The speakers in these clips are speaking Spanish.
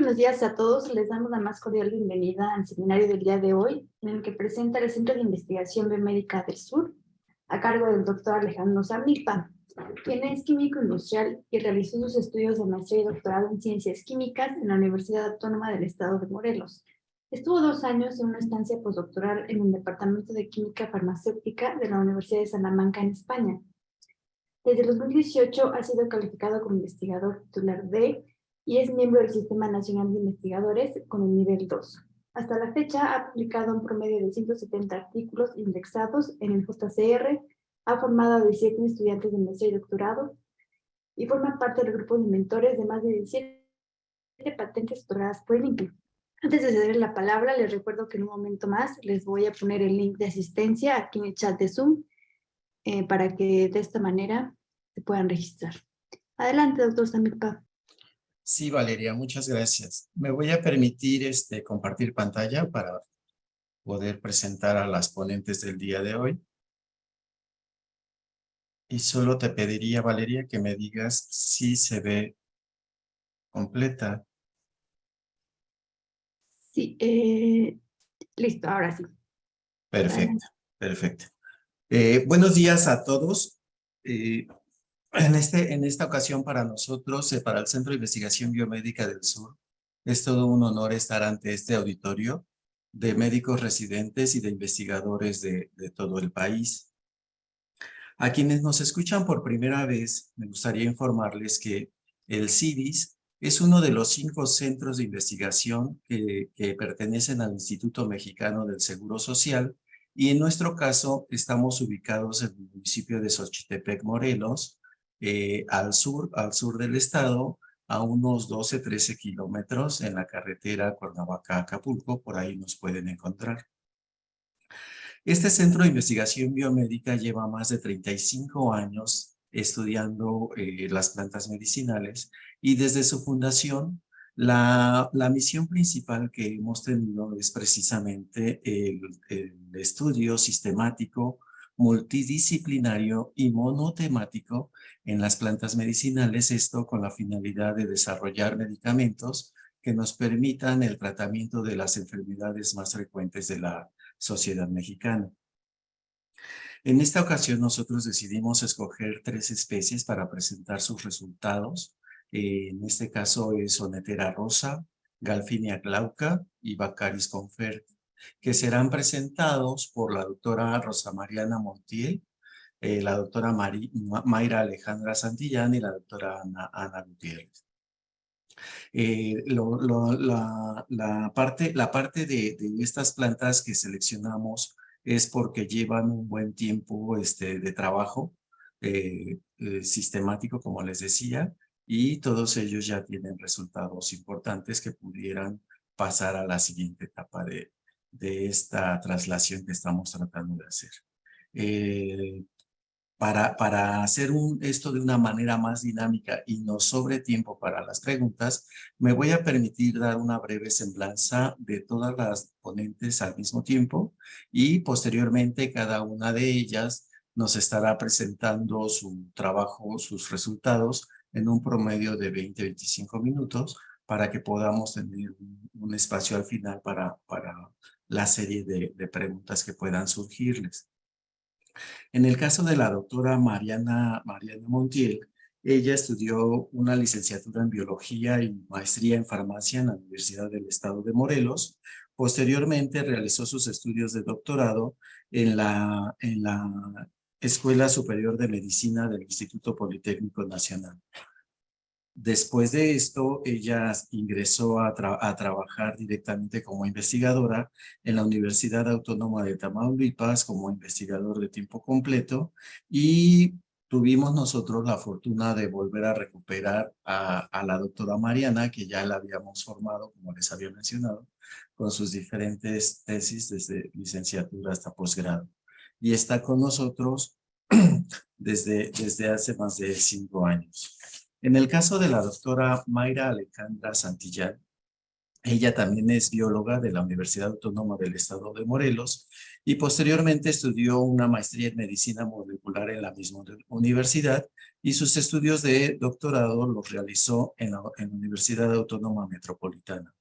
buenos días a todos. Les damos la más cordial bienvenida al seminario del día de hoy, en el que presenta el Centro de Investigación Biomédica del Sur, a cargo del doctor Alejandro Zamilpa, quien es químico industrial y realizó sus estudios de maestría y doctorado en Ciencias Químicas en la Universidad Autónoma del Estado de Morelos. Estuvo 2 años en una estancia postdoctoral en el Departamento de Química Farmacéutica de la Universidad de Salamanca, en España. Desde el 2018 ha sido calificado como investigador titular D y es miembro del Sistema Nacional de Investigadores con el nivel 2. Hasta la fecha ha publicado un promedio de 170 artículos indexados en el JCR, ha formado a 17 estudiantes de maestría y doctorado y forma parte del grupo de mentores de más de 17 patentes otorgadas por el INPI. Antes de ceder la palabra, les recuerdo que en un momento más les voy a poner el link de asistencia aquí en el chat de Zoom para que de esta manera se puedan registrar. Adelante, doctor Zamilpa. Sí, Valeria, muchas gracias. Me voy a permitir compartir pantalla para poder presentar a las ponentes del día de hoy. Y solo te pediría, Valeria, que me digas si se ve completa. Sí, listo, ahora sí. Perfecto, perfecto. Buenos días a todos. En esta ocasión para nosotros, para el Centro de Investigación Biomédica del Sur, es todo un honor estar ante este auditorio de médicos residentes y de investigadores de todo el país. A quienes nos escuchan por primera vez, me gustaría informarles que el CIDIS es uno de los 5 centros de investigación que pertenecen al Instituto Mexicano del Seguro Social, y en nuestro caso estamos ubicados en el municipio de Xochitepec, Morelos, al sur del estado, a unos 12-13 kilómetros en la carretera Cuernavaca-Acapulco. Por ahí nos pueden encontrar. Este Centro de Investigación Biomédica lleva más de 35 años estudiando las plantas medicinales, y desde su fundación la misión principal que hemos tenido es precisamente el estudio sistemático, multidisciplinario y monotemático en las plantas medicinales, esto con la finalidad de desarrollar medicamentos que nos permitan el tratamiento de las enfermedades más frecuentes de la sociedad mexicana. En esta ocasión nosotros decidimos escoger 3 especies para presentar sus resultados. En este caso es Onetera rosa, Galfinia glauca y Baccharis confer, que serán presentados por la doctora Rosa Mariana Montiel, la doctora Mayra Alejandra Santillán y la doctora Ana Gutiérrez. La parte de estas plantas que seleccionamos es porque llevan un buen tiempo de trabajo sistemático, como les decía, y todos ellos ya tienen resultados importantes que pudieran pasar a la siguiente etapa de esta traslación que estamos tratando de hacer. Para hacer esto de una manera más dinámica y no sobre tiempo para las preguntas, me voy a permitir dar una breve semblanza de todas las ponentes al mismo tiempo, y posteriormente cada una de ellas nos estará presentando su trabajo, sus resultados, en un promedio de 20-25 minutos para que podamos tener un espacio al final para la serie de preguntas que puedan surgirles. En el caso de la doctora Mariana Montiel, ella estudió una licenciatura en biología y maestría en farmacia en la Universidad del Estado de Morelos. Posteriormente realizó sus estudios de doctorado en la Escuela Superior de Medicina del Instituto Politécnico Nacional. Después de esto, ella ingresó a trabajar directamente como investigadora en la Universidad Autónoma de Tamaulipas como investigador de tiempo completo, y tuvimos nosotros la fortuna de volver a recuperar a la doctora Mariana, que ya la habíamos formado, como les había mencionado, con sus diferentes tesis desde licenciatura hasta posgrado. Y está con nosotros desde hace más de 5 años. En el caso de la doctora Mayra Alejandra Santillán, Ella también es bióloga de la Universidad Autónoma del Estado de Morelos y posteriormente estudió una maestría en medicina molecular en la misma universidad y sus estudios de doctorado los realizó en la Universidad Autónoma Metropolitana.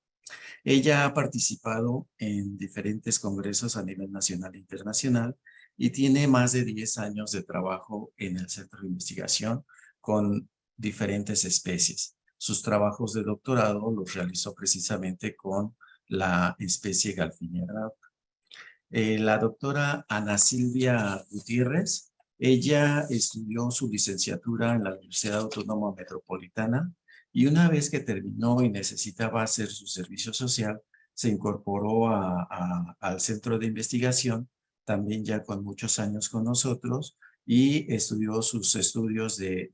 Ella ha participado en diferentes congresos a nivel nacional e internacional y tiene más de 10 años de trabajo en el centro de investigación con diferentes especies. Sus trabajos de doctorado los realizó precisamente con la especie Galfiniera. La doctora Ana Silvia Gutiérrez, ella estudió su licenciatura en la Universidad Autónoma Metropolitana y una vez que terminó y necesitaba hacer su servicio social, se incorporó al centro de investigación, también ya con muchos años con nosotros, y estudió sus estudios de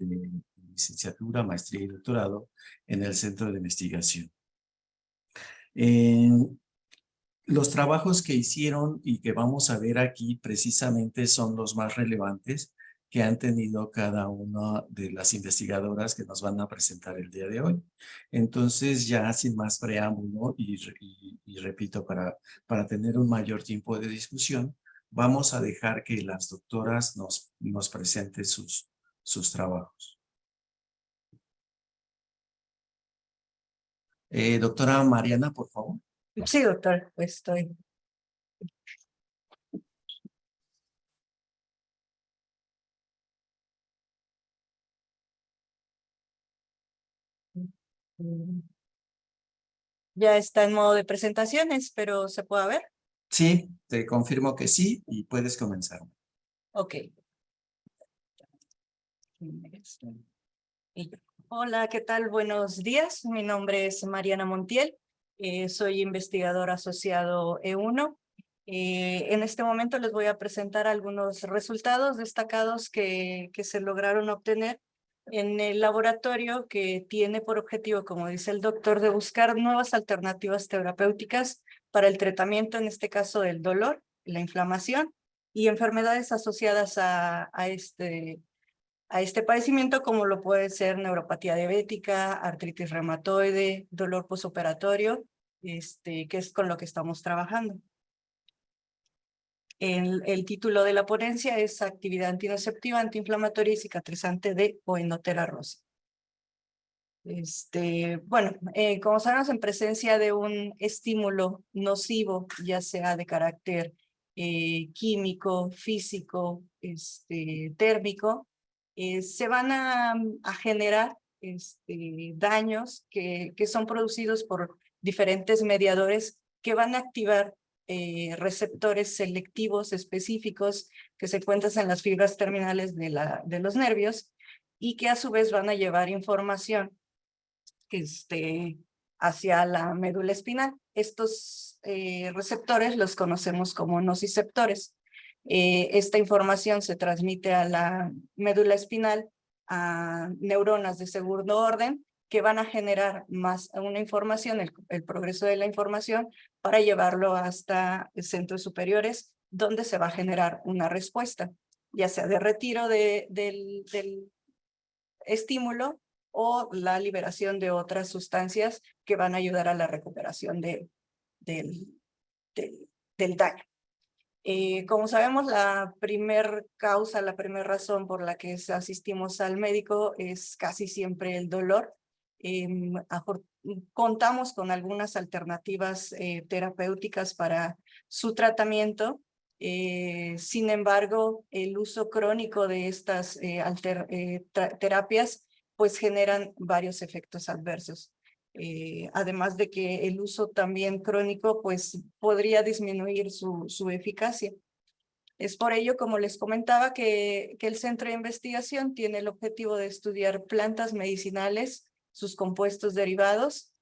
licenciatura, maestría y doctorado en el centro de investigación. Los trabajos que hicieron y que vamos a ver aquí precisamente son los más relevantes que han tenido cada una de las investigadoras que nos van a presentar el día de hoy. Entonces, ya sin más preámbulo y repito, para tener un mayor tiempo de discusión, vamos a dejar que las doctoras nos presenten sus trabajos. Doctora Mariana, por favor. Sí, doctor, pues estoy. Ya está en modo de presentaciones, pero ¿se puede ver? Sí, te confirmo que sí y puedes comenzar. Ok. Hola, ¿qué tal? Buenos días. Mi nombre es Mariana Montiel. Soy investigador asociado E1. En este momento les voy a presentar algunos resultados destacados que se lograron obtener en el laboratorio que tiene por objetivo, como dice el doctor, de buscar nuevas alternativas terapéuticas para el tratamiento, en este caso, del dolor, la inflamación y enfermedades asociadas a este padecimiento, como lo puede ser neuropatía diabética, artritis reumatoide, dolor posoperatorio, que es con lo que estamos trabajando. El título de la ponencia es Actividad antinociceptiva, antiinflamatoria y cicatrizante de Oenotera rosa. Bueno, como sabemos, en presencia de un estímulo nocivo, ya sea de carácter químico, físico, térmico, se van a generar daños que son producidos por diferentes mediadores que van a activar receptores selectivos específicos que se encuentran en las fibras terminales de los nervios y que a su vez van a llevar información hacia la médula espinal. Estos receptores los conocemos como nociceptores. Esta información se transmite a la médula espinal a neuronas de segundo orden que van a generar más una información, el progreso de la información, para llevarlo hasta centros superiores, donde se va a generar una respuesta, ya sea de retiro del estímulo o la liberación de otras sustancias que van a ayudar a la recuperación del daño. Como sabemos, la primer causa, la primera razón por la que asistimos al médico es casi siempre el dolor. Contamos con algunas alternativas terapéuticas para su tratamiento. Sin embargo, el uso crónico de estas terapias pues generan varios efectos adversos. Además de que el uso también crónico pues podría disminuir su eficacia. Es por ello, como les comentaba, que el Centro de Investigación tiene el objetivo de estudiar plantas medicinales, sus compuestos derivados,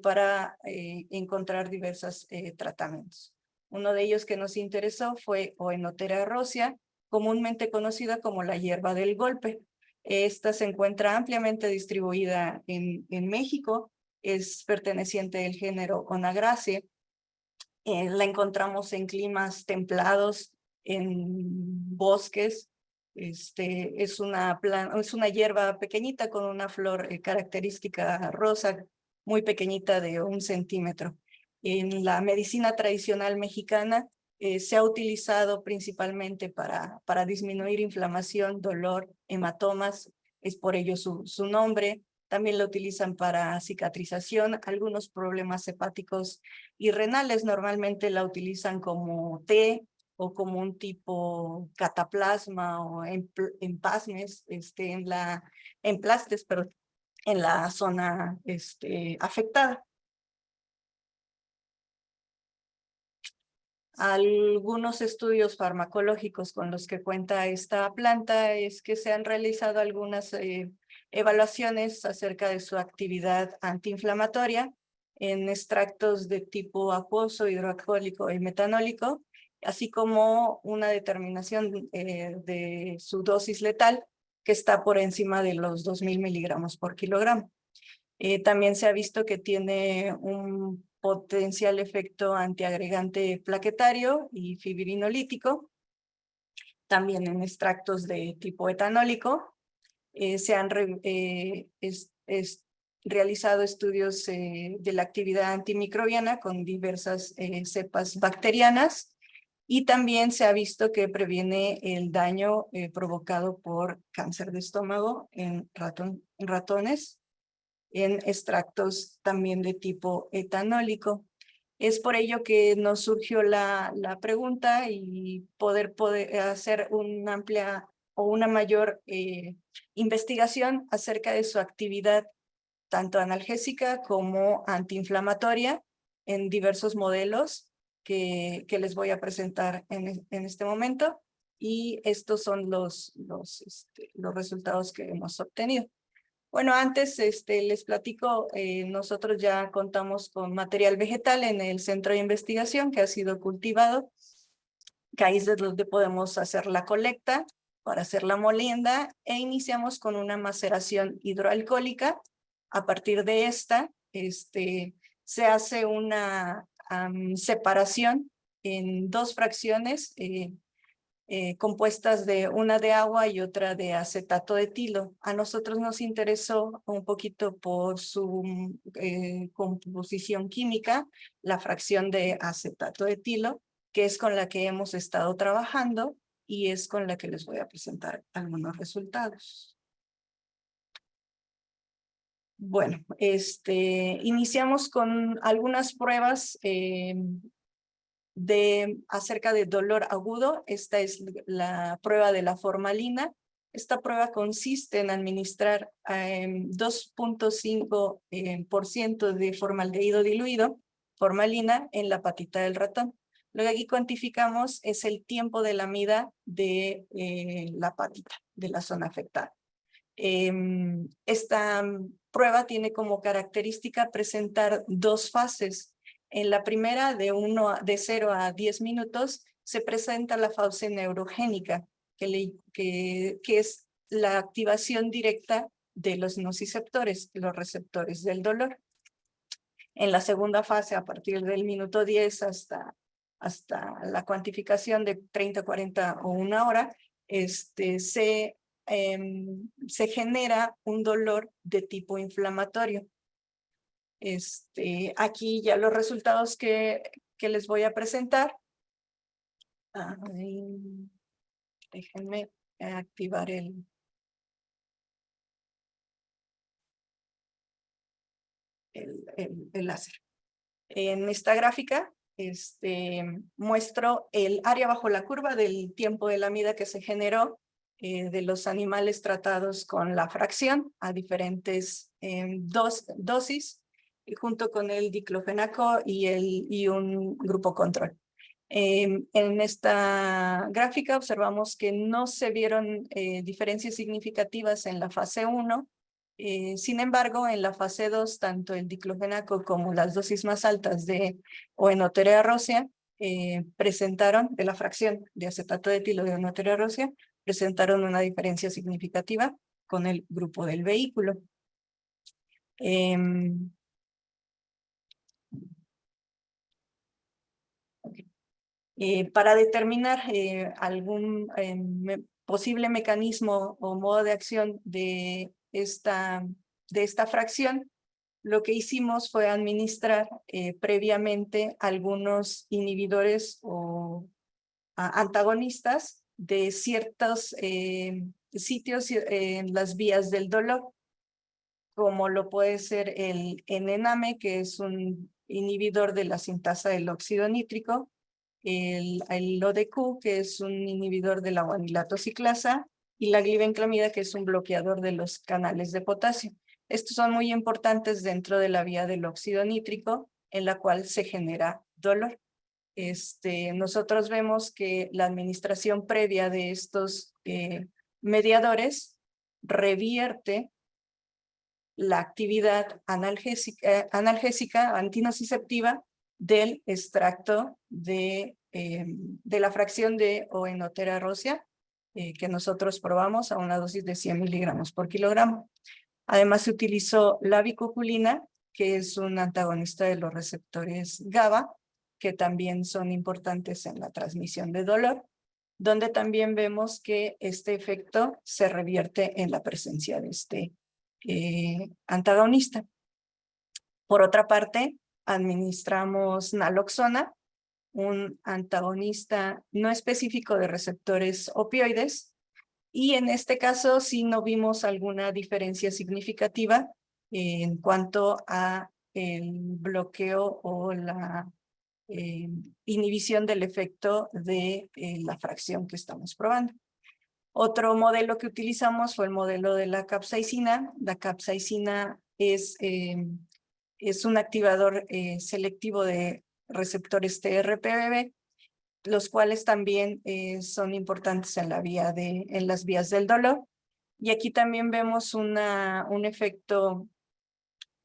para encontrar diversos tratamientos. Uno de ellos que nos interesó fue Oenotera rosea, comúnmente conocida como la hierba del golpe. Esta se encuentra ampliamente distribuida en México, es perteneciente del género Onagraceae. La encontramos en climas templados, en bosques. Es una hierba pequeñita con una flor característica rosa, muy pequeñita de 1 centímetro. En la medicina tradicional mexicana se ha utilizado principalmente para disminuir inflamación, dolor, hematomas, es por ello su nombre. También lo utilizan para cicatrización, algunos problemas hepáticos y renales normalmente la utilizan como té o como un tipo cataplasma o emplastes, pero en la zona afectada. Algunos estudios farmacológicos con los que cuenta esta planta es que se han realizado algunas evaluaciones acerca de su actividad antiinflamatoria en extractos de tipo acuoso, hidroalcohólico y metanólico, así como una determinación de su dosis letal que está por encima de los 2.000 miligramos por kilogramo. También se ha visto que tiene un potencial efecto antiagregante plaquetario y fibrinolítico. También en extractos de tipo etanólico se han realizado estudios de la actividad antimicrobiana con diversas cepas bacterianas y también se ha visto que previene el daño provocado por cáncer de estómago en ratones, en extractos también de tipo etanólico. Es por ello que nos surgió la pregunta y poder hacer una amplia o una mayor investigación acerca de su actividad tanto analgésica como antiinflamatoria en diversos modelos que les voy a presentar en este momento. Y estos son los resultados que hemos obtenido. Bueno, antes les platico, nosotros ya contamos con material vegetal en el centro de investigación que ha sido cultivado, que ahí es donde podemos hacer la colecta para hacer la molienda e iniciamos con una maceración hidroalcohólica. A partir de esta, se hace una separación en 2 fracciones compuestas de una de agua y otra de acetato de etilo. A nosotros nos interesó un poquito por su composición química, la fracción de acetato de etilo, que es con la que hemos estado trabajando y es con la que les voy a presentar algunos resultados. Bueno, iniciamos con algunas pruebas acerca de dolor agudo. Esta es la prueba de la formalina. Esta prueba consiste en administrar 2.5% de formaldehído diluido, formalina, en la patita del ratón. Lo que aquí cuantificamos es el tiempo de lamida de la patita, de la zona afectada. Esta prueba tiene como característica presentar 2 fases. En la primera, de 0 a 10 minutos, se presenta la fase neurogénica, que es la activación directa de los nociceptores, los receptores del dolor. En la segunda fase, a partir del minuto 10 hasta la cuantificación de 30, 40 o 1 hora, se genera un dolor de tipo inflamatorio. Aquí ya los resultados que les voy a presentar. Déjenme activar el láser. En esta gráfica muestro el área bajo la curva del tiempo de lamida que se generó de los animales tratados con la fracción a diferentes dosis, y junto con el diclofenaco y un grupo control. En esta gráfica observamos que no se vieron diferencias significativas en la fase 1. Sin embargo, en la fase 2, tanto el diclofenaco como las dosis más altas de Oenoterea rosea presentaron, de la fracción de acetato de etilo de Oenoterea rosea, presentaron una diferencia significativa con el grupo del vehículo. Para determinar algún posible mecanismo o modo de acción de esta fracción, lo que hicimos fue administrar previamente algunos inhibidores o antagonistas de ciertos sitios en las vías del dolor, como lo puede ser el N-NAME, que es un inhibidor de la sintasa del óxido nítrico, el ODQ, que es un inhibidor de la guanilato ciclasa, y la glibenclamida, que es un bloqueador de los canales de potasio. Estos son muy importantes dentro de la vía del óxido nítrico, en la cual se genera dolor. Nosotros vemos que la administración previa de estos mediadores revierte la actividad analgésica antinociceptiva del extracto de la fracción de Oenotera rosea que nosotros probamos a una dosis de 100 miligramos por kilogramo. Además se utilizó la bicuculina, que es un antagonista de los receptores GABA, que también son importantes en la transmisión de dolor, donde también vemos que este efecto se revierte en la presencia de este antagonista. Por otra parte, administramos naloxona, un antagonista no específico de receptores opioides, y en este caso sí no vimos alguna diferencia significativa en cuanto a el bloqueo o la inhibición del efecto de la fracción que estamos probando. Otro modelo que utilizamos fue el modelo de la capsaicina. La capsaicina es un activador selectivo de receptores TRPV, los cuales también son importantes en las vías del dolor. Y aquí también vemos un efecto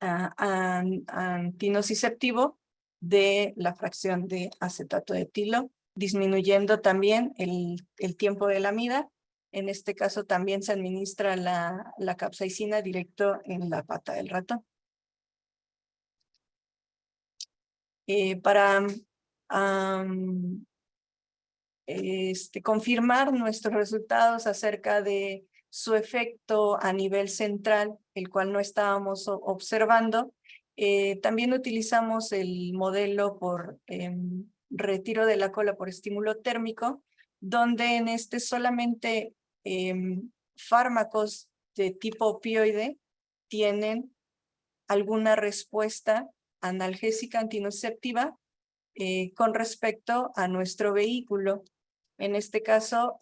antinociceptivo de la fracción de acetato de etilo, disminuyendo también el tiempo de la amida. En este caso también se administra la capsaicina directo en la pata del ratón. Para confirmar nuestros resultados acerca de su efecto a nivel central, el cual no estábamos observando, también utilizamos el modelo por retiro de la cola por estímulo térmico, donde en este solamente fármacos de tipo opioide tienen alguna respuesta analgésica antinociceptiva con respecto a nuestro vehículo. En este caso,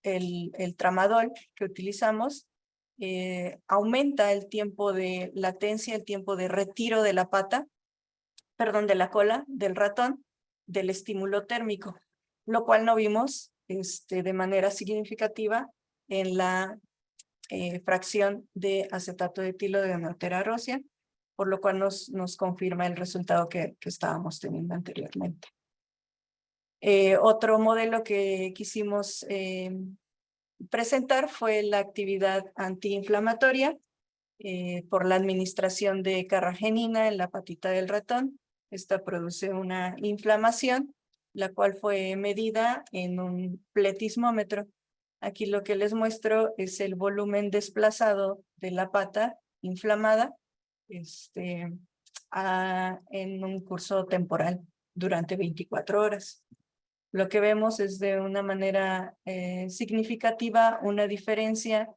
el tramadol que utilizamos aumenta el tiempo de latencia, el tiempo de retiro de la pata, perdón, de la cola del ratón, del estímulo térmico, lo cual no vimos de manera significativa en la fracción de acetato de etilo de Oenotera rosea, por lo cual nos confirma el resultado que estábamos teniendo anteriormente. Otro modelo que quisimos presentar fue la actividad antiinflamatoria por la administración de carragenina en la patita del ratón. Esta produce una inflamación, la cual fue medida en un pletismómetro. Aquí lo que les muestro es el volumen desplazado de la pata inflamada en un curso temporal durante 24 horas. Lo que vemos es de una manera significativa una diferencia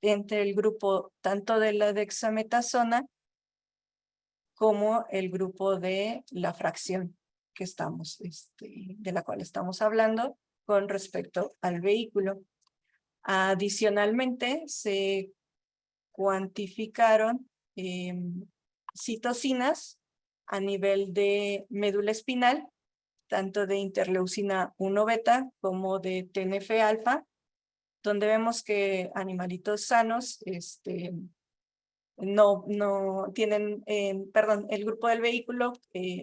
entre el grupo tanto de la dexametasona como el grupo de la fracción que de la cual estamos hablando con respecto al vehículo. Adicionalmente, se cuantificaron citocinas a nivel de médula espinal, tanto de interleucina 1 beta como de TNF-alfa, donde vemos que animalitos sanos no tienen, el grupo del vehículo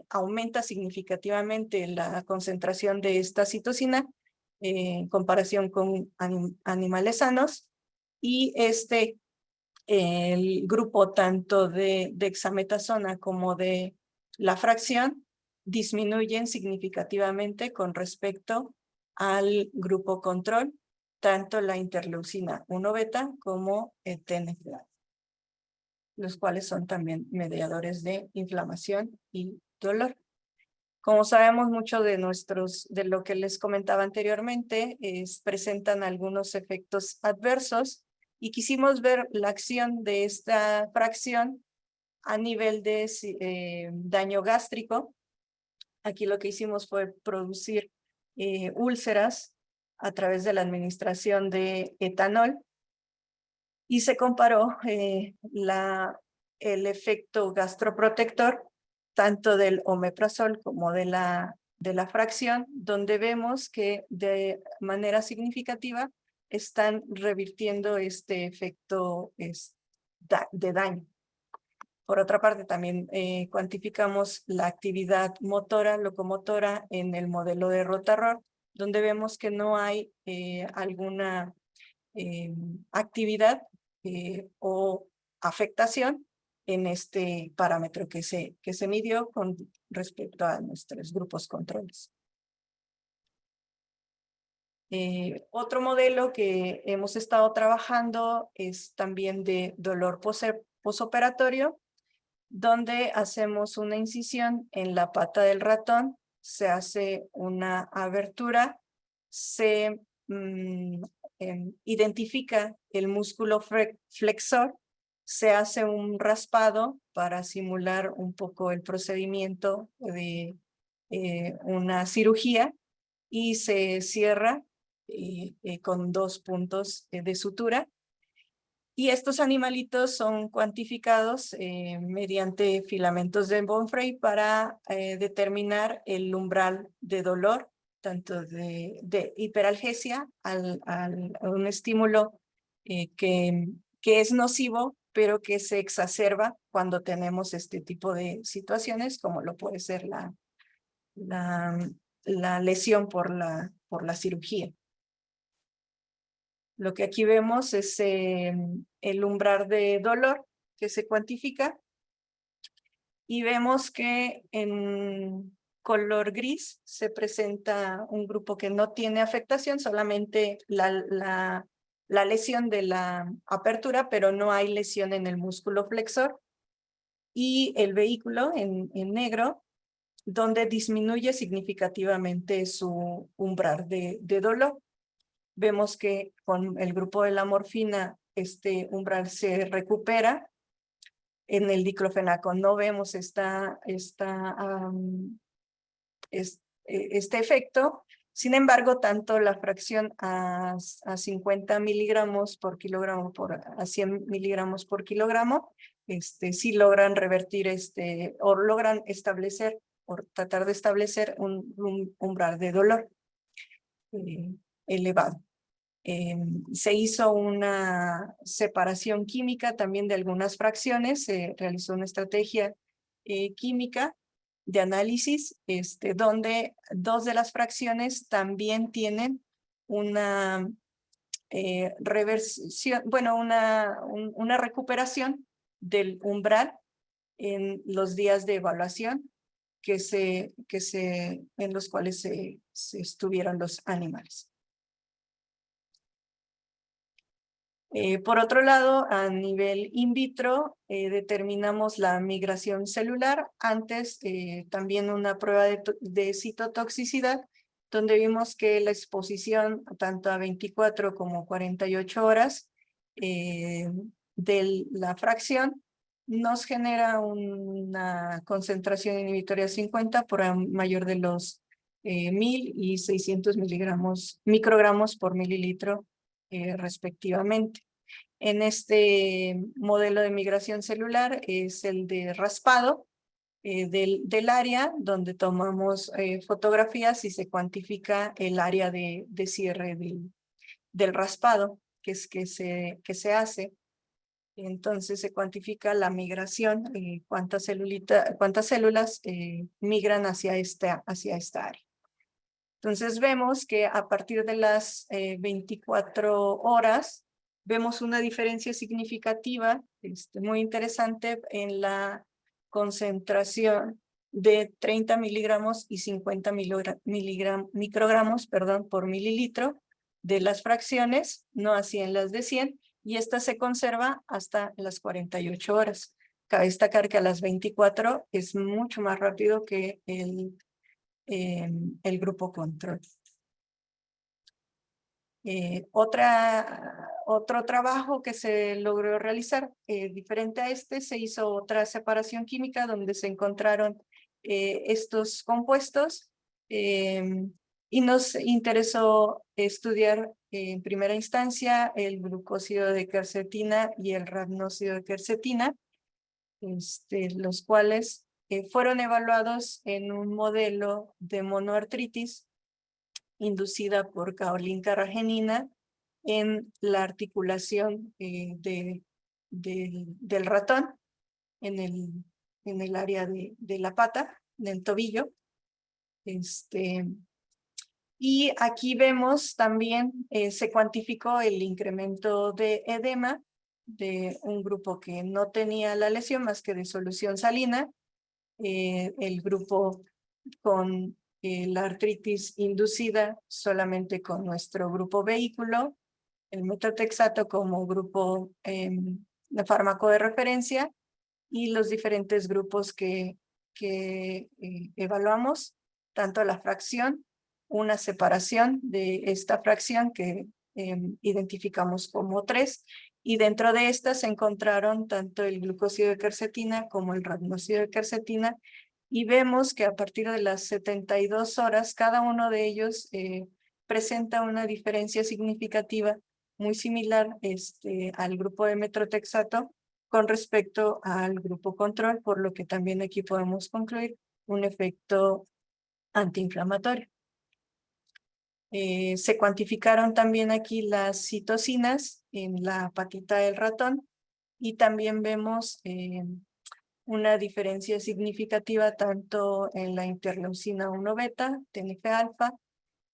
aumenta significativamente la concentración de esta citocina en comparación con animales sanos, y el grupo tanto de dexametasona como de la fracción disminuyen significativamente con respecto al grupo control, tanto la interleucina 1 beta como el TNF-alfa. los cuales son también mediadores de inflamación y dolor. Como sabemos, mucho de lo que les comentaba anteriormente, presentan algunos efectos adversos y quisimos ver la acción de esta fracción a nivel de daño gástrico. Aquí lo que hicimos fue producir úlceras a través de la administración de etanol y se comparó el efecto gastroprotector tanto del omeprazol como de la fracción, donde vemos que de manera significativa están revirtiendo este efecto de daño. Por otra parte, también cuantificamos la actividad motora, locomotora en el modelo de Rotarod, donde vemos que no hay alguna actividad o afectación en este parámetro que se midió con respecto a nuestros grupos controles. Otro modelo que hemos estado trabajando es también de dolor posoperatorio, donde hacemos una incisión en la pata del ratón, se hace una abertura, se identifica el músculo flexor, se hace un raspado para simular un poco el procedimiento de una cirugía y se cierra con 2 puntos de sutura. Y estos animalitos son cuantificados mediante filamentos de Bonfrey para determinar el umbral de dolor, tanto de hiperalgesia a un estímulo que es nocivo, pero que se exacerba cuando tenemos este tipo de situaciones, como lo puede ser la lesión por la cirugía. Lo que aquí vemos es el umbral de dolor que se cuantifica y vemos que en color gris se presenta un grupo que no tiene afectación, solamente la lesión de la apertura, pero no hay lesión en el músculo flexor. Y el vehículo en negro, donde disminuye significativamente su umbral de dolor. Vemos que con el grupo de la morfina este umbral se recupera. En el diclofenaco no vemos este efecto. Sin embargo, tanto la fracción a 50 miligramos por kilogramo a 100 miligramos por kilogramo, sí logran revertir o logran establecer o tratar de establecer un umbral de dolor elevado. Se hizo una separación química también de algunas fracciones, se realizó una estrategia química de análisis, donde 2 de las fracciones también tienen una reversión, bueno, una recuperación del umbral en los días de evaluación en los cuales se estuvieron los animales. Por otro lado, a nivel in vitro, determinamos la migración celular. Antes, también una prueba de citotoxicidad, donde vimos que la exposición tanto a 24 como 48 horas de la fracción nos genera una concentración inhibitoria 50 por mayor de los 1000 y 600 microgramos por mililitro respectivamente. En este modelo de migración celular es el de raspado del área, donde tomamos fotografías y se cuantifica el área de cierre del raspado que se hace. Entonces se cuantifica la migración, cuántas células migran hacia esta área. Entonces vemos que a partir de las 24 horas vemos una diferencia significativa, muy interesante en la concentración de 30 miligramos y 50 microgramos por mililitro de las fracciones, no así en las de 100, y esta se conserva hasta las 48 horas. Cabe destacar que a las 24 es mucho más rápido que el grupo control. Otro trabajo que se logró realizar diferente a este, se hizo otra separación química donde se encontraron estos compuestos y nos interesó estudiar en primera instancia el glucósido de quercetina y el rhamnósido de quercetina, los cuales fueron evaluados en un modelo de monoartritis inducida por caolincarragenina en la articulación del ratón en el área de la pata, del tobillo. Y aquí vemos también, se cuantificó el incremento de edema de un grupo que no tenía la lesión más que de solución salina, el grupo con la artritis inducida solamente con nuestro grupo vehículo, el metotrexato como grupo de fármaco de referencia y los diferentes grupos que evaluamos, tanto la fracción, una separación de esta fracción que identificamos como 3, y dentro de estas se encontraron tanto el glucósido de quercetina como el rhamnósido de quercetina, y vemos que a partir de las 72 horas cada uno de ellos presenta una diferencia significativa muy similar al grupo de metotrexato con respecto al grupo control, por lo que también aquí podemos concluir un efecto antiinflamatorio. Se cuantificaron también aquí las citocinas en la patita del ratón y también vemos una diferencia significativa tanto en la interleucina 1 beta, TNF-alfa,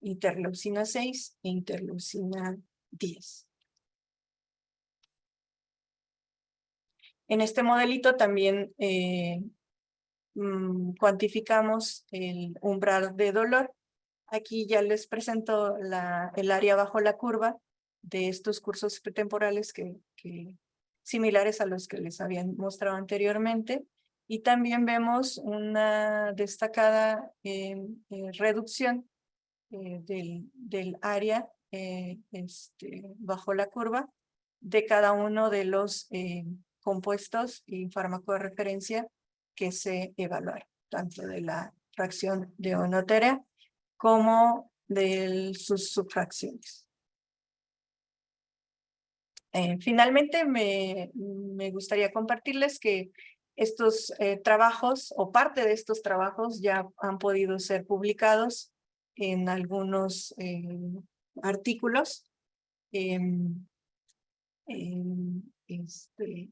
interleucina 6 e interleucina 10. En este modelito también cuantificamos el umbral de dolor. Aquí ya les presento el área bajo la curva de estos cursos pretemporales similares a los que les habían mostrado anteriormente. Y también vemos una destacada reducción del área bajo la curva de cada uno de los compuestos y fármaco de referencia que se evaluaron, tanto de la fracción de onoterea como de sus subfracciones. Finalmente, me gustaría compartirles que estos trabajos o parte de estos trabajos ya han podido ser publicados en algunos artículos.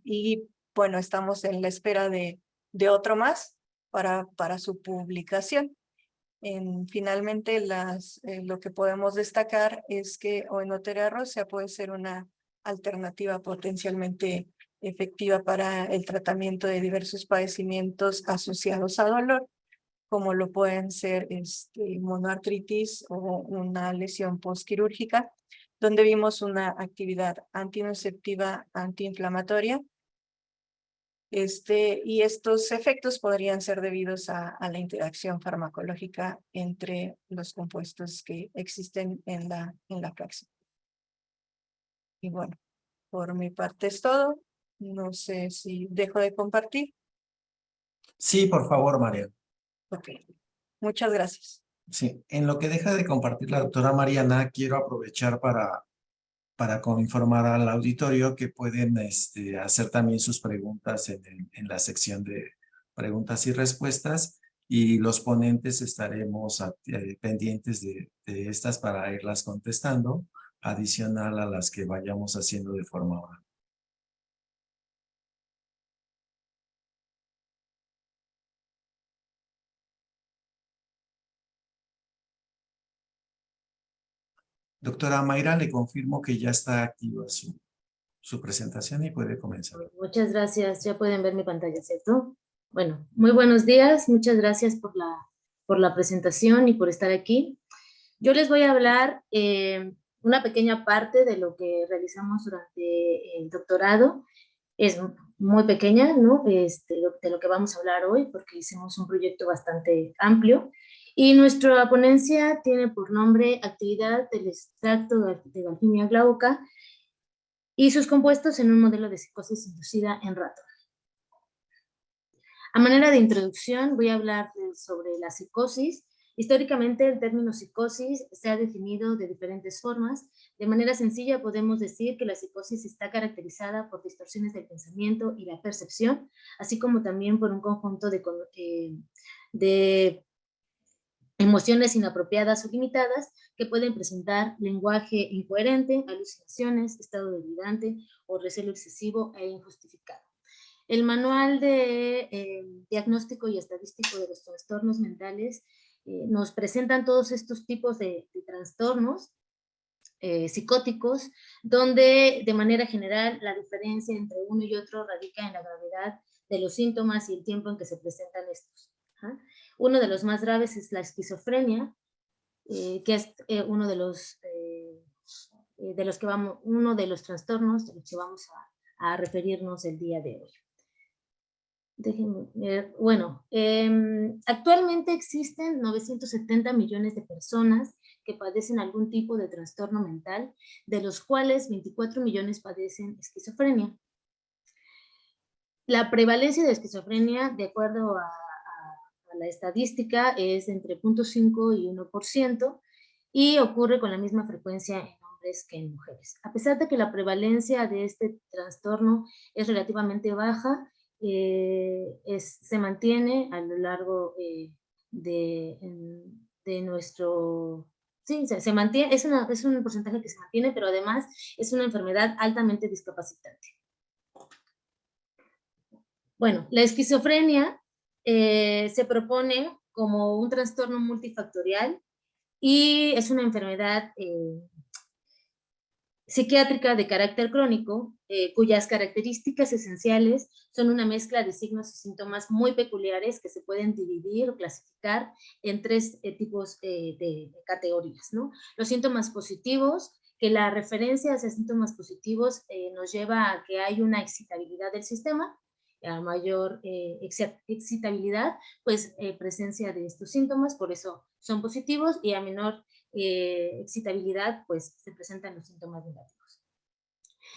Y bueno, estamos en la espera de otro más para su publicación. Finalmente, lo que podemos destacar es que oenoterea rosea puede ser una alternativa potencialmente efectiva para el tratamiento de diversos padecimientos asociados a dolor, como lo pueden ser monoartritis o una lesión postquirúrgica, donde vimos una actividad antinociceptiva antiinflamatoria. Y estos efectos podrían ser debidos a la interacción farmacológica entre los compuestos que existen en la fracción. Y bueno, por mi parte es todo. No sé si dejo de compartir. Sí, por favor, María. Ok, muchas gracias. Sí, en lo que deja de compartir la doctora Mariana, quiero aprovechar para informar al auditorio que pueden hacer también sus preguntas en la sección de preguntas y respuestas, y los ponentes estaremos pendientes de estas para irlas contestando, adicional a las que vayamos haciendo de forma oral. Doctora Mayra, le confirmo que ya está activa su presentación y puede comenzar. Muchas gracias. Ya pueden ver mi pantalla, ¿cierto? Bueno, muy buenos días. Muchas gracias por la presentación y por estar aquí. Yo les voy a hablar una pequeña parte de lo que realizamos durante el doctorado. Es muy pequeña, ¿no? De lo que vamos a hablar hoy, porque hicimos un proyecto bastante amplio. Y nuestra ponencia tiene por nombre Actividad del extracto de Galfinia glauca y sus compuestos en un modelo de psicosis inducida en ratón. A manera de introducción voy a hablar sobre la psicosis. Históricamente el término psicosis se ha definido de diferentes formas. De manera sencilla podemos decir que la psicosis está caracterizada por distorsiones del pensamiento y la percepción, así como también por un conjunto de emociones inapropiadas o limitadas que pueden presentar lenguaje incoherente, alucinaciones, estado delirante o recelo excesivo e injustificado. El manual de diagnóstico y estadístico de los trastornos mentales nos presentan todos estos tipos de trastornos psicóticos, donde de manera general la diferencia entre uno y otro radica en la gravedad de los síntomas y el tiempo en que se presentan estos. Uno de los más graves es la esquizofrenia, que es uno de los trastornos de los que vamos a referirnos el día de hoy. Actualmente existen 970 millones de personas que padecen algún tipo de trastorno mental, de los cuales 24 millones padecen esquizofrenia. La prevalencia de esquizofrenia, de acuerdo a la estadística, es entre 0.5 y 1%, y ocurre con la misma frecuencia en hombres que en mujeres. A pesar de que la prevalencia de este trastorno es relativamente baja, se mantiene a lo largo de nuestro... Sí, se mantiene, es un porcentaje que se mantiene, pero además es una enfermedad altamente discapacitante. Bueno, la esquizofrenia se propone como un trastorno multifactorial y es una enfermedad psiquiátrica de carácter crónico, cuyas características esenciales son una mezcla de signos y síntomas muy peculiares que se pueden dividir o clasificar en tres tipos de categorías, ¿no? Los síntomas positivos, que la referencia hacia síntomas positivos nos lleva a que hay una excitabilidad del sistema. A mayor excitabilidad, pues presencia de estos síntomas, por eso son positivos, y a menor excitabilidad, pues se presentan los síntomas negativos.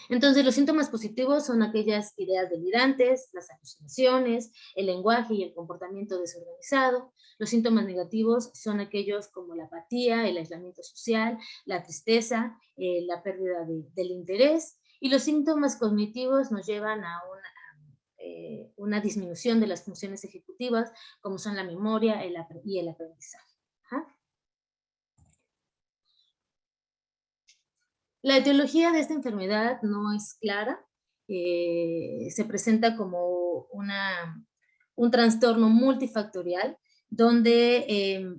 Entonces, los síntomas positivos son aquellas ideas delirantes, las alucinaciones, el lenguaje y el comportamiento desorganizado. Los síntomas negativos son aquellos como la apatía, el aislamiento social, la tristeza, la pérdida del interés. Y los síntomas cognitivos nos llevan a una disminución de las funciones ejecutivas, como son la memoria y el aprendizaje. La etiología de esta enfermedad no es clara. Se presenta como un trastorno multifactorial, donde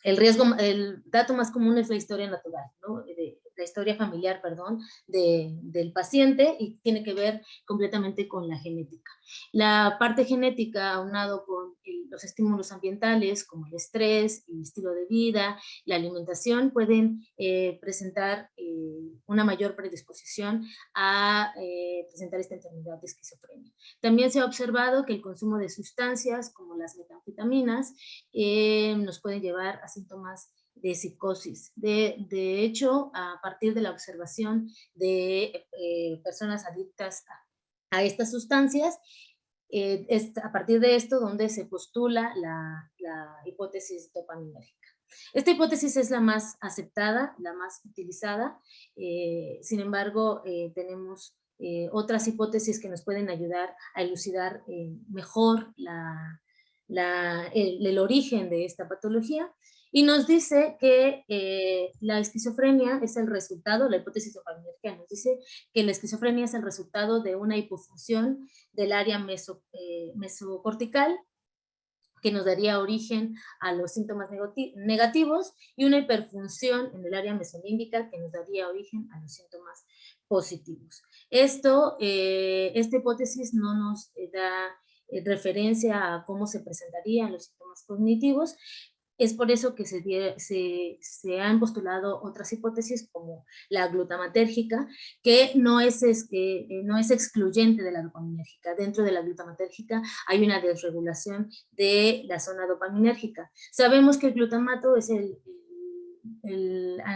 el dato más común es la historia natural, ¿no? La historia familiar, perdón, del paciente, y tiene que ver completamente con la genética. La parte genética, aunado con los estímulos ambientales, como el estrés, el estilo de vida, la alimentación, pueden presentar una mayor predisposición a presentar esta enfermedad de esquizofrenia. También se ha observado que el consumo de sustancias, como las metanfetaminas, nos pueden llevar a síntomas de psicosis. De hecho, a partir de la observación de personas adictas a estas sustancias, es a partir de esto donde se postula la hipótesis dopaminérgica. Esta hipótesis es la más aceptada, la más utilizada. Sin embargo, tenemos otras hipótesis que nos pueden ayudar a elucidar mejor el origen de esta patología, y nos dice que la esquizofrenia es el resultado, la hipótesis dopaminérgica nos dice que la esquizofrenia es el resultado de una hipofunción del área mesocortical, que nos daría origen a los síntomas negativos, y una hiperfunción en el área mesolímbica que nos daría origen a los síntomas positivos. Esta hipótesis no nos da referencia a cómo se presentarían los síntomas cognitivos, Es por eso que se han postulado otras hipótesis como la glutamatérgica, que no es excluyente de la dopaminérgica. Dentro de la glutamatérgica hay una desregulación de la zona dopaminérgica. Sabemos que el glutamato es el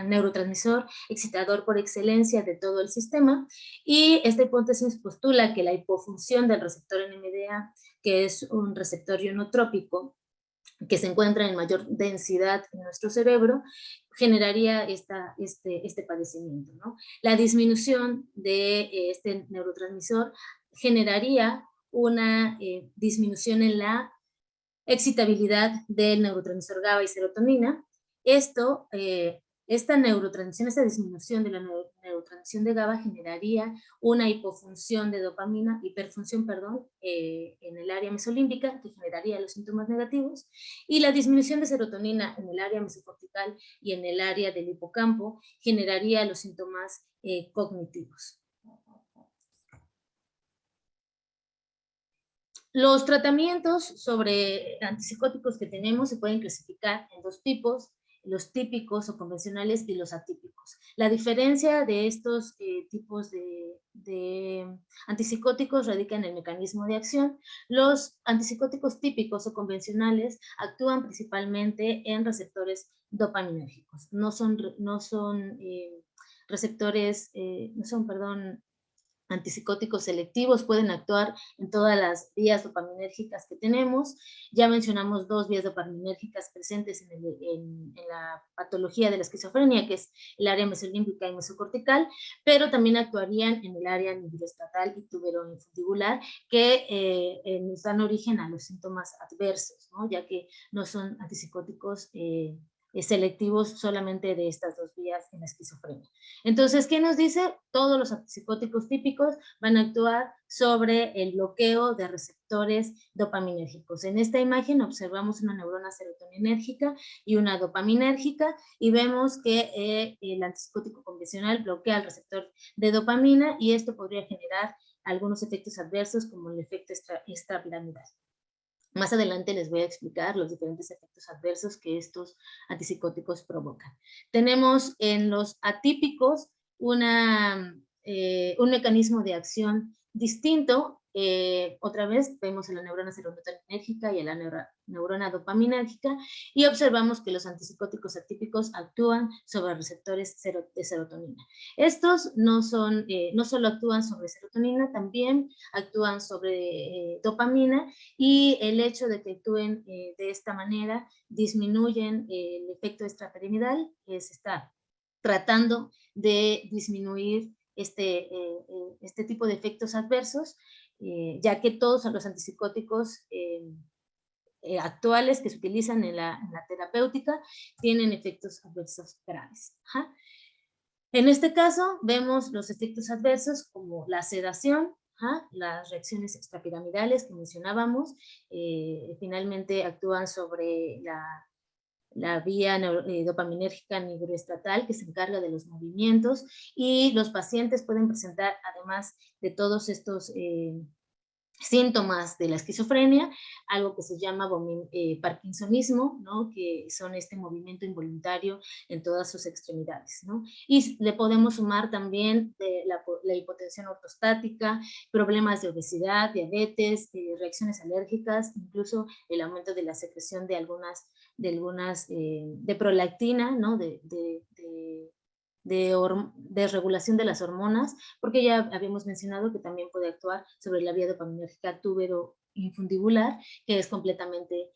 neurotransmisor excitador por excelencia de todo el sistema, y esta hipótesis postula que la hipofunción del receptor NMDA, que es un receptor ionotrópico, que se encuentra en mayor densidad en nuestro cerebro, generaría este padecimiento, ¿no? La disminución de este neurotransmisor generaría una disminución en la excitabilidad del neurotransmisor GABA y serotonina. Esta neurotransmisión, esta disminución de la neurotransmisión de GABA generaría una hipofunción de dopamina, hiperfunción, perdón, en el área mesolímbica, que generaría los síntomas negativos, y la disminución de serotonina en el área mesocortical y en el área del hipocampo generaría los síntomas cognitivos. Los tratamientos sobre antipsicóticos que tenemos se pueden clasificar en dos tipos: los típicos o convencionales y los atípicos. La diferencia de estos tipos de antipsicóticos radica en el mecanismo de acción. Los antipsicóticos típicos o convencionales actúan principalmente en receptores dopaminérgicos. No son antipsicóticos selectivos, pueden actuar en todas las vías dopaminérgicas que tenemos. Ya mencionamos dos vías dopaminérgicas presentes en la patología de la esquizofrenia, que es el área mesolímbica y mesocortical, pero también actuarían en el área nigroestatal y tuberoinfundibular, que nos dan origen a los síntomas adversos, ¿no? Ya que no son antipsicóticos selectivos solamente de estas dos vías en la esquizofrenia. Entonces, ¿qué nos dice? Todos los antipsicóticos típicos van a actuar sobre el bloqueo de receptores dopaminérgicos. En esta imagen observamos una neurona serotoninérgica y una dopaminérgica, y vemos que el antipsicótico convencional bloquea el receptor de dopamina, y esto podría generar algunos efectos adversos como el efecto extrapiramidal. Más adelante les voy a explicar los diferentes efectos adversos que estos antipsicóticos provocan. Tenemos en los atípicos un mecanismo de acción distinto. Otra vez vemos a la neurona serotoninérgica y a la neurona dopaminérgica, y observamos que los antipsicóticos atípicos actúan sobre receptores de serotonina. Estos no solo actúan sobre serotonina, también actúan sobre dopamina, y el hecho de que actúen de esta manera disminuyen el efecto extrapiramidal, que se está tratando de disminuir este tipo de efectos adversos, ya que todos los antipsicóticos actuales que se utilizan en la terapéutica tienen efectos adversos graves. Ajá. En este caso vemos los efectos adversos como la sedación, las reacciones extrapiramidales que mencionábamos, finalmente actúan sobre la vía dopaminérgica nigroestatal, que se encarga de los movimientos, y los pacientes pueden presentar, además de todos estos síntomas de la esquizofrenia, algo que se llama parkinsonismo, ¿no? Que son este movimiento involuntario en todas sus extremidades, ¿no? Y le podemos sumar también la hipotensión ortostática, problemas de obesidad, diabetes, reacciones alérgicas, incluso el aumento de la secreción de prolactina, ¿no? De regulación de las hormonas, porque ya habíamos mencionado que también puede actuar sobre la vía dopaminérgica tuberoinfundibular, que es completamente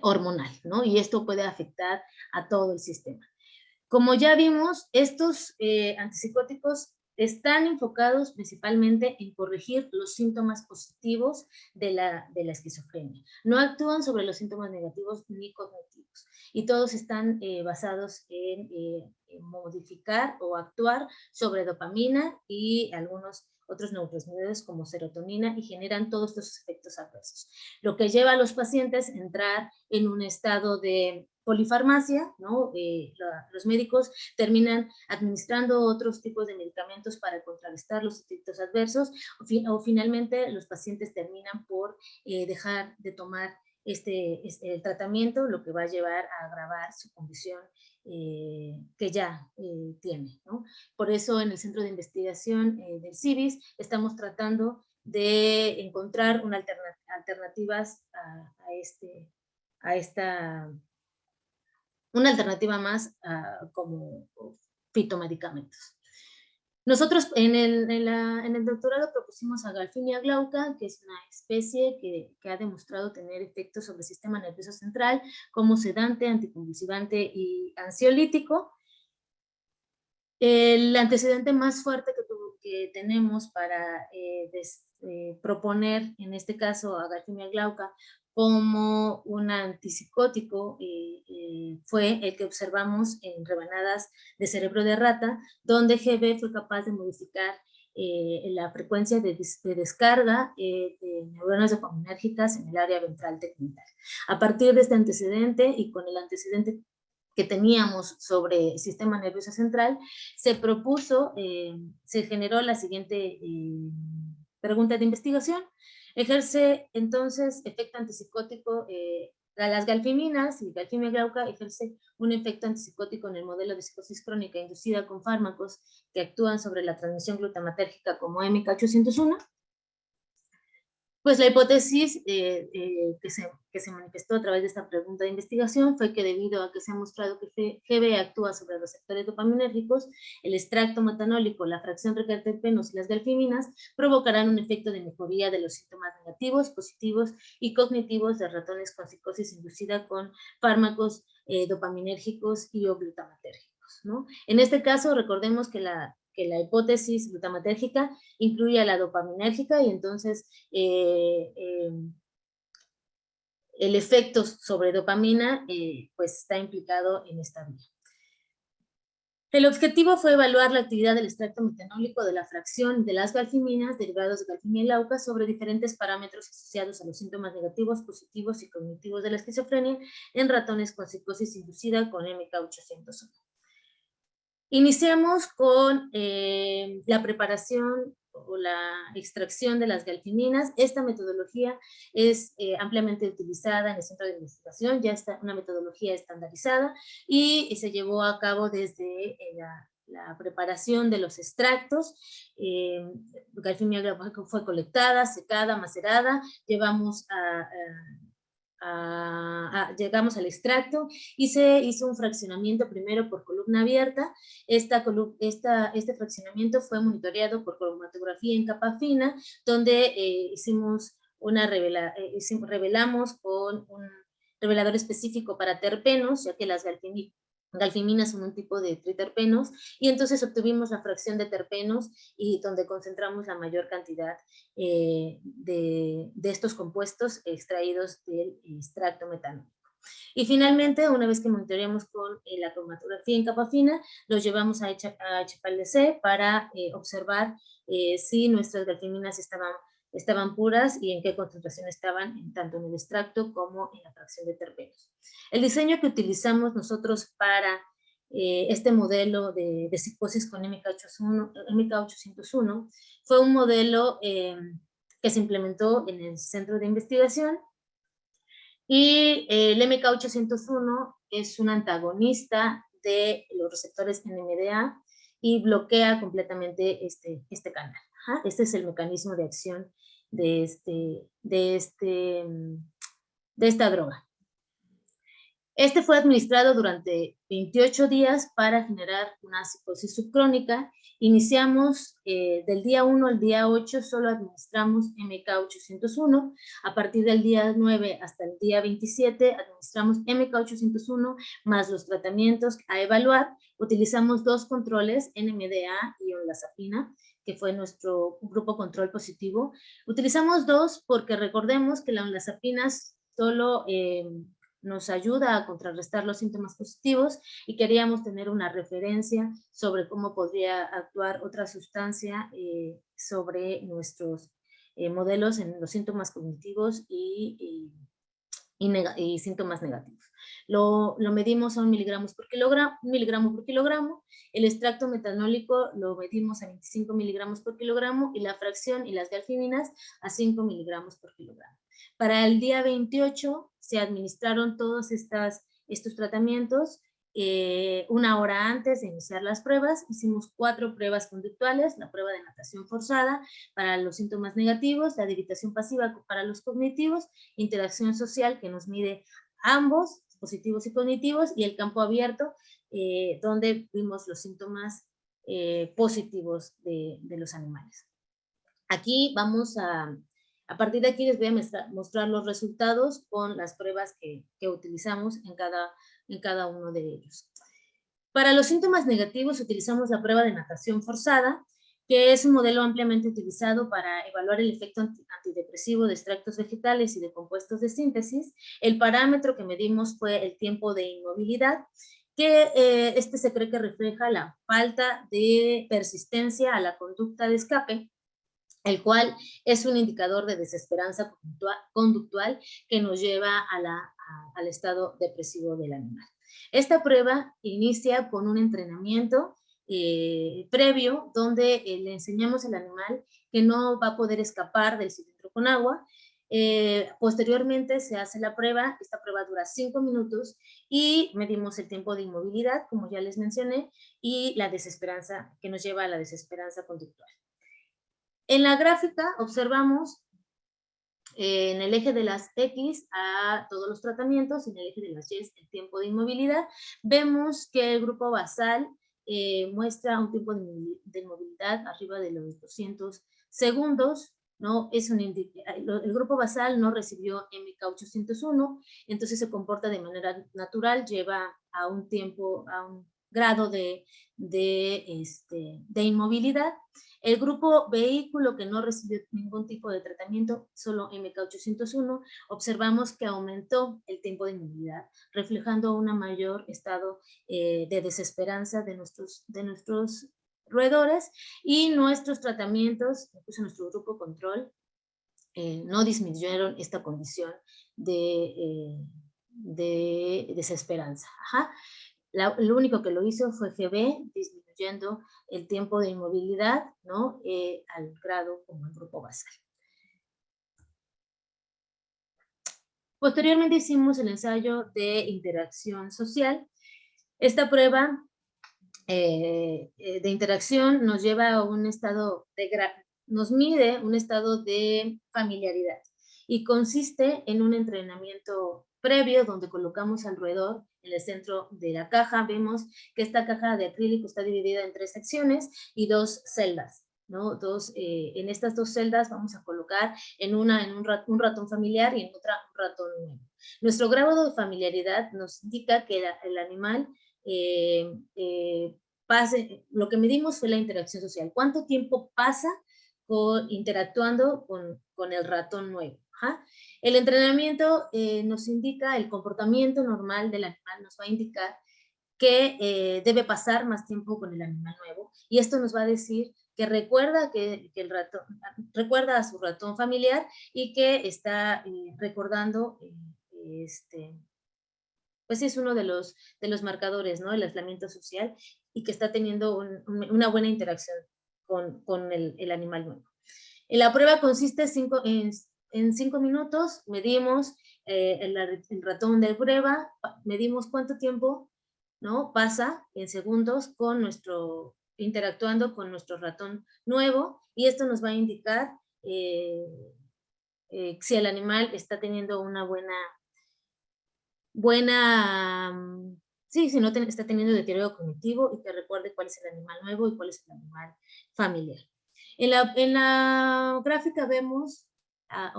hormonal, ¿no? Y esto puede afectar a todo el sistema. Como ya vimos, estos antipsicóticos están enfocados principalmente en corregir los síntomas positivos de la esquizofrenia. No actúan sobre los síntomas negativos ni cognitivos, y todos están basados en modificar o actuar sobre dopamina y algunos otros neurotransmisores como serotonina, y generan todos estos efectos adversos, lo que lleva a los pacientes a entrar en un estado de polifarmacia, ¿no? Los médicos terminan administrando otros tipos de medicamentos para contrarrestar los efectos adversos, o finalmente los pacientes terminan por dejar de tomar el tratamiento, lo que va a llevar a agravar su condición que ya tiene, ¿no? Por eso en el Centro de Investigación del CIVIS estamos tratando de encontrar alternativas una alternativa más como fitomedicamentos. Nosotros en el doctorado propusimos a Galfinia glauca, que es una especie que ha demostrado tener efectos sobre el sistema nervioso central como sedante, anticonvulsivante y ansiolítico. El antecedente más fuerte que tenemos para proponer, en este caso, a Galfinia glauca como un antipsicótico fue el que observamos en rebanadas de cerebro de rata, donde GB fue capaz de modificar la frecuencia de descarga de neuronas dopaminérgicas en el área ventral tegmental. A partir de este antecedente y con el antecedente que teníamos sobre el sistema nervioso central, se propuso, se generó la siguiente pregunta de investigación. Ejerce entonces efecto antipsicótico, las galfiminas y Galfinia glauca ejerce un efecto antipsicótico en el modelo de psicosis crónica inducida con fármacos que actúan sobre la transmisión glutamatérgica como MK801. Pues la hipótesis que se manifestó a través de esta pregunta de investigación fue que debido a que se ha mostrado que GB actúa sobre receptores dopaminérgicos, el extracto metanólico, la fracción recarterpenos y las galfiminas provocarán un efecto de mejoría de los síntomas negativos, positivos y cognitivos de ratones con psicosis inducida con fármacos dopaminérgicos y o glutamatérgicos, ¿no? En este caso, recordemos que la hipótesis glutamatérgica incluye a la dopaminérgica y entonces el efecto sobre dopamina pues está implicado en esta vía. El objetivo fue evaluar la actividad del extracto metanólico de la fracción de las galfiminas derivados de Galfinia glauca sobre diferentes parámetros asociados a los síntomas negativos, positivos y cognitivos de la esquizofrenia en ratones con psicosis inducida con MK801. Iniciamos con la preparación o la extracción de las galfiminas. Esta metodología es ampliamente utilizada en el centro de investigación, ya está una metodología estandarizada y se llevó a cabo desde la preparación de los extractos. Galfinia glauca fue colectada, secada, macerada, llegamos al extracto y se hizo un fraccionamiento primero por columna abierta. Este fraccionamiento fue monitoreado por cromatografía en capa fina, donde revelamos con un revelador específico para terpenos, ya que las galfiminas son un tipo de triterpenos, y entonces obtuvimos la fracción de terpenos y donde concentramos la mayor cantidad de estos compuestos extraídos del extracto metanólico. Y finalmente, una vez que monitoreamos con la cromatografía en capa fina, los llevamos a HPLC para observar si nuestras galfiminas estaban puras y en qué concentración estaban, tanto en el extracto como en la fracción de terpenos. El diseño que utilizamos nosotros para este modelo de psicosis con MK801 fue un modelo que se implementó en el centro de investigación, y el MK801 es un antagonista de los receptores NMDA y bloquea completamente este canal. Este es el mecanismo de acción de esta droga. Este fue administrado durante 28 días para generar una psicosis subcrónica. Iniciamos del día 1 al día 8, solo administramos MK801. A partir del día 9 hasta el día 27, administramos MK801 más los tratamientos a evaluar. Utilizamos dos controles, NMDA y olanzapina, que fue nuestro grupo control positivo. Utilizamos dos porque recordemos que la olanzapina solo nos ayuda a contrarrestar los síntomas positivos y queríamos tener una referencia sobre cómo podría actuar otra sustancia sobre nuestros modelos en los síntomas cognitivos y síntomas negativos. Lo medimos a 1 miligramo por kilogramo, el extracto metanólico lo medimos a 25 miligramos por kilogramo y la fracción y las galfiminas a 5 miligramos por kilogramo. Para el día 28 se administraron todos estos tratamientos 1 hora antes de iniciar las pruebas. Hicimos 4 pruebas conductuales: la prueba de natación forzada para los síntomas negativos, la debilitación pasiva para los cognitivos, interacción social, que nos mide ambos, positivos y cognitivos, y el campo abierto, donde vimos los síntomas positivos de los animales. Aquí vamos a partir de aquí les voy a mostrar los resultados con las pruebas que utilizamos en cada uno de ellos. Para los síntomas negativos utilizamos la prueba de natación forzada, que es un modelo ampliamente utilizado para evaluar el efecto antidepresivo de extractos vegetales y de compuestos de síntesis. El parámetro que medimos fue el tiempo de inmovilidad, que se cree que refleja la falta de persistencia a la conducta de escape, el cual es un indicador de desesperanza conductual que nos lleva al estado depresivo del animal. Esta prueba inicia con un entrenamiento previo, donde le enseñamos al animal que no va a poder escapar del cilindro con agua. Posteriormente se hace la prueba. Esta prueba dura 5 minutos y medimos el tiempo de inmovilidad, como ya les mencioné, y la desesperanza, que nos lleva a la desesperanza conductual. En la gráfica observamos en el eje de las X a todos los tratamientos, en el eje de las Y el tiempo de inmovilidad. Vemos que el grupo basal muestra un tiempo de inmovilidad arriba de los 200 segundos, ¿no? El grupo basal no recibió MK801, entonces se comporta de manera natural, lleva a un grado de inmovilidad. El grupo vehículo, que no recibió ningún tipo de tratamiento, solo MK801, observamos que aumentó el tiempo de inmovilidad, reflejando un mayor estado de desesperanza de nuestros roedores, y nuestros tratamientos, incluso nuestro grupo control, no disminuyeron esta condición de desesperanza. Lo único que lo hizo fue GB, disminuyendo el tiempo de inmovilidad, ¿no? Al grado como el grupo basal. Posteriormente hicimos el ensayo de interacción social. Esta prueba de interacción nos lleva a un estado nos mide un estado de familiaridad, y consiste en un entrenamiento previo donde colocamos al roedor en el centro de la caja. Vemos que esta caja de acrílico está dividida en 3 secciones y 2 celdas, ¿no? En estas 2 celdas vamos a colocar en una un ratón familiar y en otra un ratón nuevo. Nuestro grado de familiaridad nos indica que el animal lo que medimos fue la interacción social. ¿Cuánto tiempo pasa interactuando con el ratón nuevo? El entrenamiento nos indica el comportamiento normal del animal, nos va a indicar que debe pasar más tiempo con el animal nuevo, y esto nos va a decir que recuerda el ratón, recuerda a su ratón familiar, y que está recordando pues es uno de los marcadores, ¿no? El aislamiento social, y que está teniendo una buena interacción con el animal nuevo. La prueba consiste en 5 minutos, medimos el ratón de prueba, medimos cuánto tiempo, ¿no? Pasa en segundos interactuando con nuestro ratón nuevo, y esto nos va a indicar si el animal está teniendo una si no está teniendo deterioro cognitivo, y que recuerde cuál es el animal nuevo y cuál es el animal familiar. En la gráfica vemos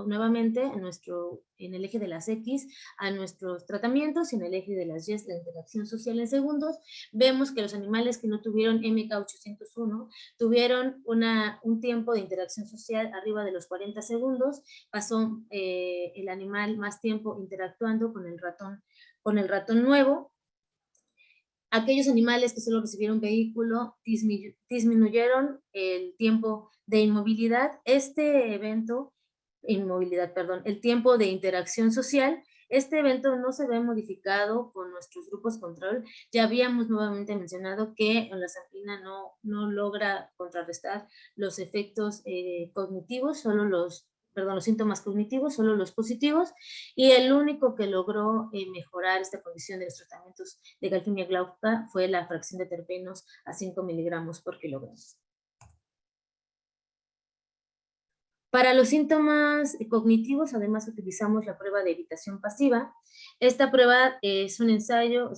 nuevamente en el eje de las X a nuestros tratamientos, y en el eje de las Y la interacción social en segundos. Vemos que los animales que no tuvieron MK801 tuvieron un tiempo de interacción social arriba de los 40 segundos. Pasó el animal más tiempo interactuando con el ratón nuevo. Aquellos animales que solo recibieron vehículo disminuyeron el tiempo de inmovilidad. El tiempo de interacción social, este evento no se ve modificado con nuestros grupos control. Ya habíamos nuevamente mencionado que la samplina no logra contrarrestar los efectos cognitivos, solo los síntomas cognitivos, solo los positivos, y el único que logró mejorar esta condición de los tratamientos de galfimia glauca fue la fracción de terpenos a 5 miligramos por kilogramo. Para los síntomas cognitivos, además utilizamos la prueba de evitación pasiva. Esta prueba es un ensayo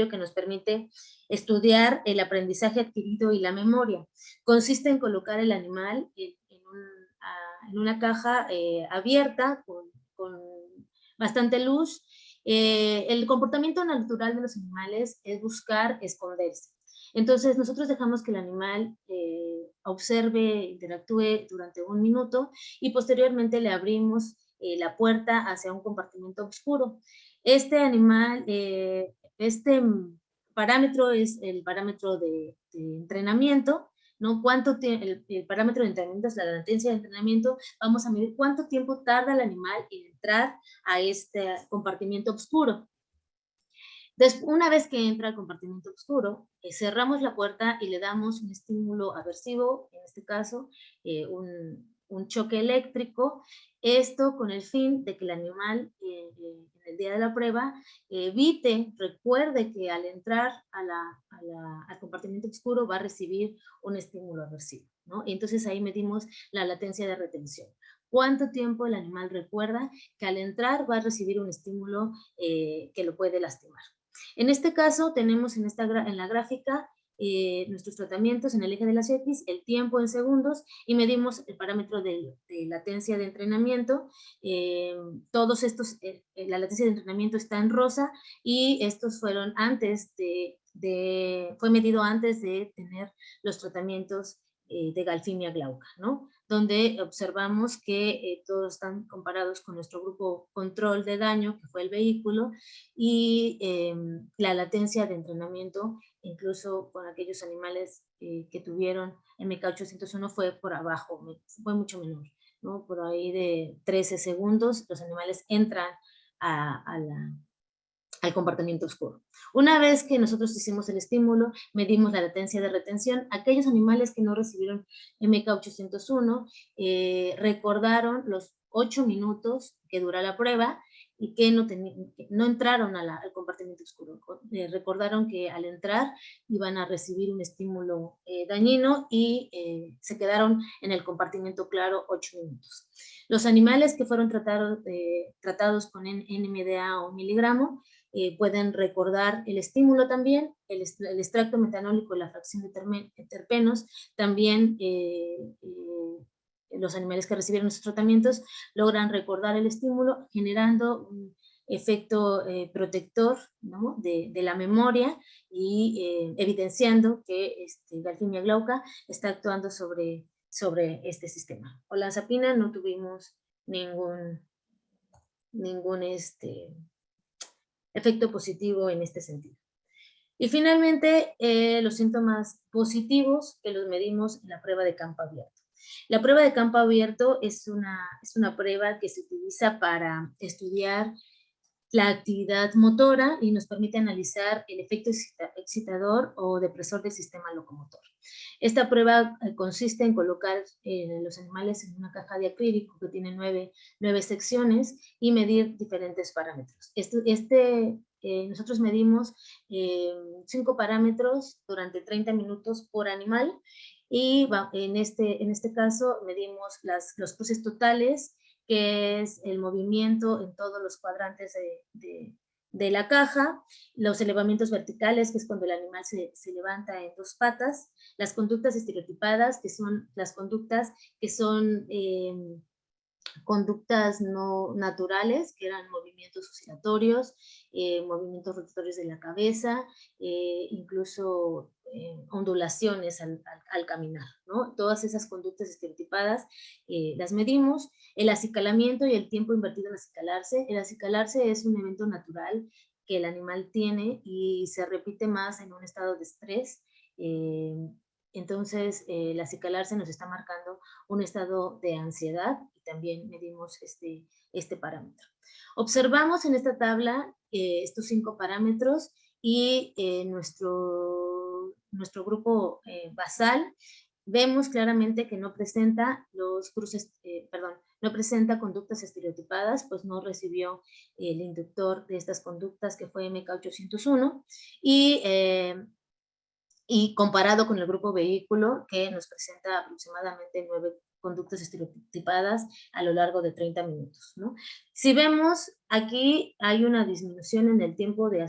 que nos permite estudiar el aprendizaje adquirido y la memoria. Consiste en colocar el animal en una caja abierta con bastante luz. El comportamiento natural de los animales es buscar esconderse. Entonces nosotros dejamos que el animal observe, interactúe durante 1 minuto y posteriormente le abrimos la puerta hacia un compartimento oscuro. Este animal, este parámetro es el parámetro de entrenamiento, ¿no? El parámetro de entrenamiento es la latencia de entrenamiento. Vamos a medir cuánto tiempo tarda el animal en entrar a este compartimiento oscuro. Una vez que entra al compartimento oscuro, cerramos la puerta y le damos un estímulo aversivo, en este caso un choque eléctrico, esto con el fin de que el animal en el día de la prueba recuerde que al entrar al compartimento oscuro va a recibir un estímulo aversivo, ¿no? Entonces ahí medimos la latencia de retención. ¿Cuánto tiempo el animal recuerda que al entrar va a recibir un estímulo que lo puede lastimar? En este caso tenemos en la gráfica nuestros tratamientos en el eje de las X, el tiempo en segundos, y medimos el parámetro de latencia de entrenamiento. Todos estos, la latencia de entrenamiento está en rosa, y estos fueron fue medido antes de tener los tratamientos de galfimia glauca, ¿no? Donde observamos que todos están comparados con nuestro grupo control de daño, que fue el vehículo, y la latencia de entrenamiento, incluso con aquellos animales que tuvieron MK801, fue por abajo, fue mucho menor, ¿no? Por ahí de 13 segundos, los animales entran al compartimiento oscuro. Una vez que nosotros hicimos el estímulo, medimos la latencia de retención. Aquellos animales que no recibieron MK801 recordaron los 8 minutos que dura la prueba y que no entraron al compartimento oscuro. Recordaron que al entrar iban a recibir un estímulo dañino y se quedaron en el compartimento claro 8 minutos. Los animales que fueron tratados con NMDA o miligramo pueden recordar el estímulo también, el extracto metanólico y la fracción de terpenos. También los animales que recibieron estos tratamientos logran recordar el estímulo, generando un efecto protector, ¿no? de la memoria, y evidenciando que galfimia glauca está actuando sobre este sistema. Olanzapina no tuvimos ningún efecto positivo en este sentido. Y finalmente, los síntomas positivos que los medimos en la prueba de campo abierto. La prueba de campo abierto es una prueba que se utiliza para estudiar la actividad motora y nos permite analizar el efecto excitador o depresor del sistema locomotor. Esta prueba consiste en colocar los animales en una caja de acrílico que tiene 9 secciones y medir diferentes parámetros. Nosotros medimos 5 parámetros durante 30 minutos por animal, y en este caso medimos los cruces totales, que es el movimiento en todos los cuadrantes de la caja, los elevamientos verticales, que es cuando el animal se levanta en 2 patas, las conductas estereotipadas, que son las conductas que son conductas no naturales, que eran movimientos oscilatorios, movimientos rotatorios de la cabeza, incluso ondulaciones al caminar, ¿no? Todas esas conductas estereotipadas las medimos. El acicalamiento y el tiempo invertido en acicalarse. El acicalarse es un evento natural que el animal tiene y se repite más en un estado de estrés. Entonces, el acicalarse nos está marcando un estado de ansiedad, y también medimos este parámetro. Observamos en esta tabla estos 5 parámetros, y nuestro grupo basal vemos claramente que no presenta no presenta conductas estereotipadas, pues no recibió el inductor de estas conductas que fue MK801 y comparado con el grupo vehículo que nos presenta aproximadamente 9 conductas estereotipadas a lo largo de 30 minutos, ¿no? Si vemos, aquí hay una disminución en el tiempo de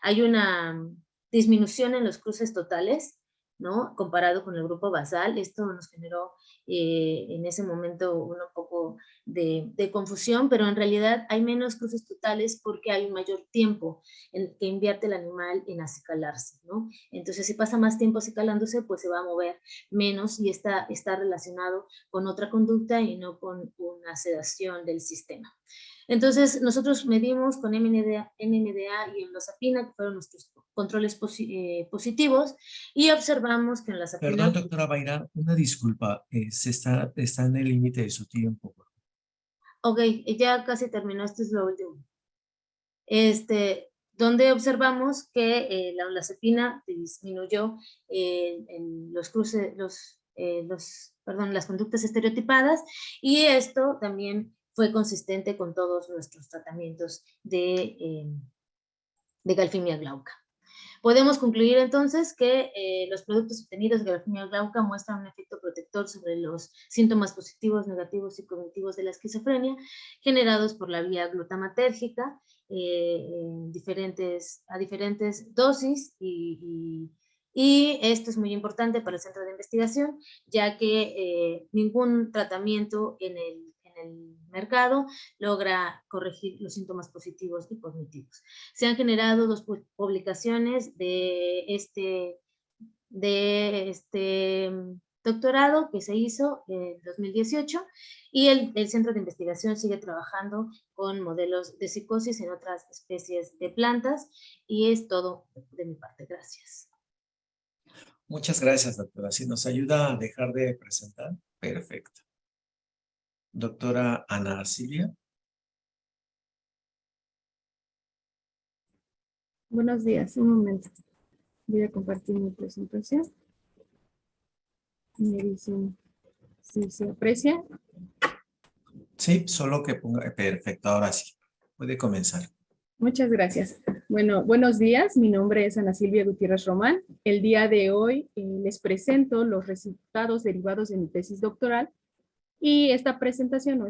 hay una disminución en los cruces totales, ¿no? Comparado con el grupo basal. Esto nos generó en ese momento un poco de confusión, pero en realidad hay menos cruces totales porque hay un mayor tiempo en que invierte el animal en acicalarse, ¿no? Entonces, si pasa más tiempo acicalándose, pues se va a mover menos y está relacionado con otra conducta y no con una sedación del sistema. Entonces, nosotros medimos con NMDA y enlozapina, que fueron nuestros controles positivos, y observamos que en la sapina... Perdón, doctora Bayrán, una disculpa, está en el límite de su tiempo. Ok, ya casi terminó, esto es lo último. Donde observamos que la enlozapina disminuyó en los cruces, las conductas estereotipadas, y esto también fue consistente con todos nuestros tratamientos de Galfimia glauca. Podemos concluir entonces que los productos obtenidos de Galfimia glauca muestran un efecto protector sobre los síntomas positivos, negativos y cognitivos de la esquizofrenia generados por la vía glutamatérgica a diferentes dosis y esto es muy importante para el centro de investigación, ya que ningún tratamiento en el mercado logra corregir los síntomas positivos y cognitivos. Se han generado 2 publicaciones de este doctorado que se hizo en 2018 y el centro de investigación sigue trabajando con modelos de psicosis en otras especies de plantas y es todo de mi parte. Gracias. Muchas gracias, doctora. Si nos ayuda a dejar de presentar, perfecto. Doctora Ana Silvia. Buenos días, un momento. Voy a compartir mi presentación. Me dicen si se aprecia. Sí, solo que ponga, perfecto, ahora sí. Puede comenzar. Muchas gracias. Bueno, buenos días. Mi nombre es Ana Silvia Gutiérrez Román. El día de hoy les presento los resultados derivados de mi tesis doctoral y esta presentación,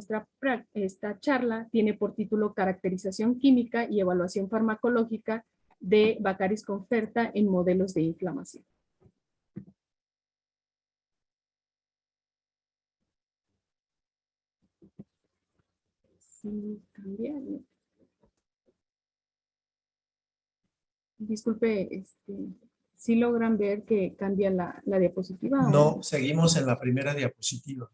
esta charla, tiene por título Caracterización química y evaluación farmacológica de Bacardis conferta en modelos de inflamación. Sí, cambiar. Disculpe, ¿sí logran ver que cambia la diapositiva? No, ¿o? seguimos en la primera diapositiva.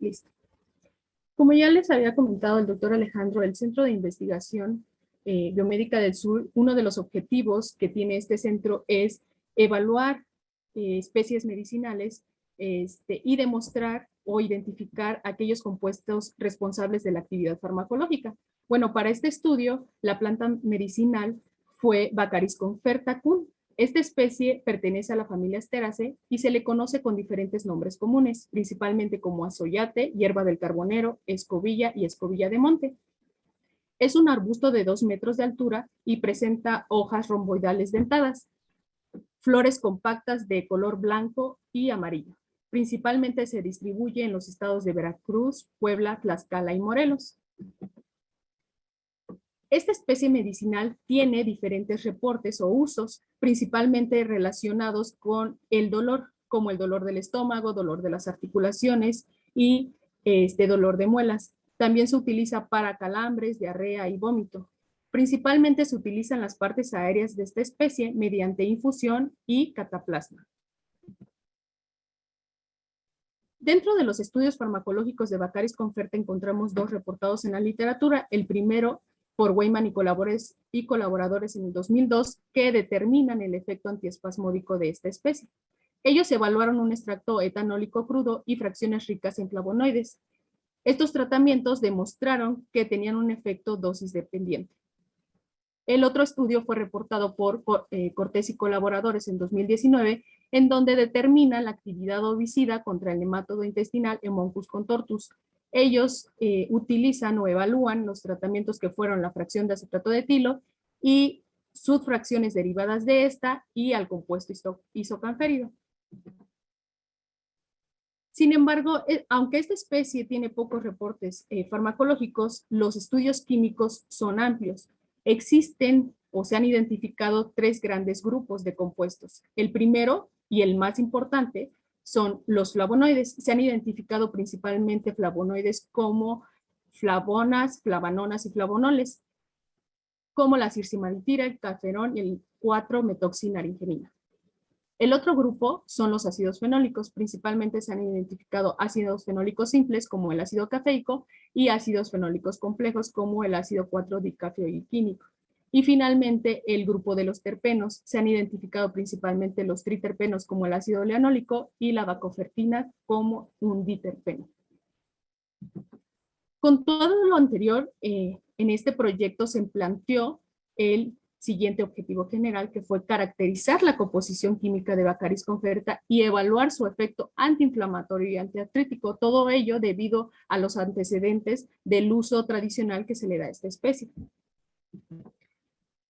Listo. Como ya les había comentado el doctor Alejandro, el Centro de Investigación Biomédica del Sur, uno de los objetivos que tiene este centro es evaluar especies medicinales y demostrar o identificar aquellos compuestos responsables de la actividad farmacológica. Bueno, para este estudio, la planta medicinal fue Bacardis conferta Kun. Esta especie pertenece a la familia Asteraceae y se le conoce con diferentes nombres comunes, principalmente como azoyate, hierba del carbonero, escobilla y escobilla de monte. Es un arbusto de 2 metros de altura y presenta hojas romboidales dentadas, flores compactas de color blanco y amarillo. Principalmente se distribuye en los estados de Veracruz, Puebla, Tlaxcala y Morelos. Esta especie medicinal tiene diferentes reportes o usos, principalmente relacionados con el dolor, como el dolor del estómago, dolor de las articulaciones y dolor de muelas. También se utiliza para calambres, diarrea y vómito. Principalmente se utilizan las partes aéreas de esta especie mediante infusión y cataplasma. Dentro de los estudios farmacológicos de Bacardis conferta encontramos 2 reportados en la literatura. El primero por Weyman y colaboradores en el 2002, que determinan el efecto antiespasmódico de esta especie. Ellos evaluaron un extracto etanólico crudo y fracciones ricas en flavonoides. Estos tratamientos demostraron que tenían un efecto dosis dependiente. El otro estudio fue reportado por Cortés y colaboradores en 2019, en donde determina la actividad ovicida contra el nematodo intestinal Haemonchus contortus. Ellos utilizan o evalúan los tratamientos que fueron la fracción de acetato de etilo y sus fracciones derivadas de esta y al compuesto isocanférido. Sin embargo, aunque esta especie tiene pocos reportes farmacológicos, los estudios químicos son amplios. Existen o se han identificado 3 grandes grupos de compuestos. El primero y el más importante son los flavonoides. Se han identificado principalmente flavonoides como flavonas, flavanonas y flavonoles, como la circimaritira, el calferón y el 4-metoxinaringenina. El otro grupo son los ácidos fenólicos. Principalmente se han identificado ácidos fenólicos simples como el ácido cafeico y ácidos fenólicos complejos como el ácido 4-dicafeoilquínico. Y finalmente el grupo de los terpenos. Se han identificado principalmente los triterpenos como el ácido leanólico y la bacofertina como un diterpeno. Con todo lo anterior, en este proyecto se planteó el siguiente objetivo general, que fue caracterizar la composición química de Baccharis conferta y evaluar su efecto antiinflamatorio y antiartrítico, todo ello debido a los antecedentes del uso tradicional que se le da a esta especie.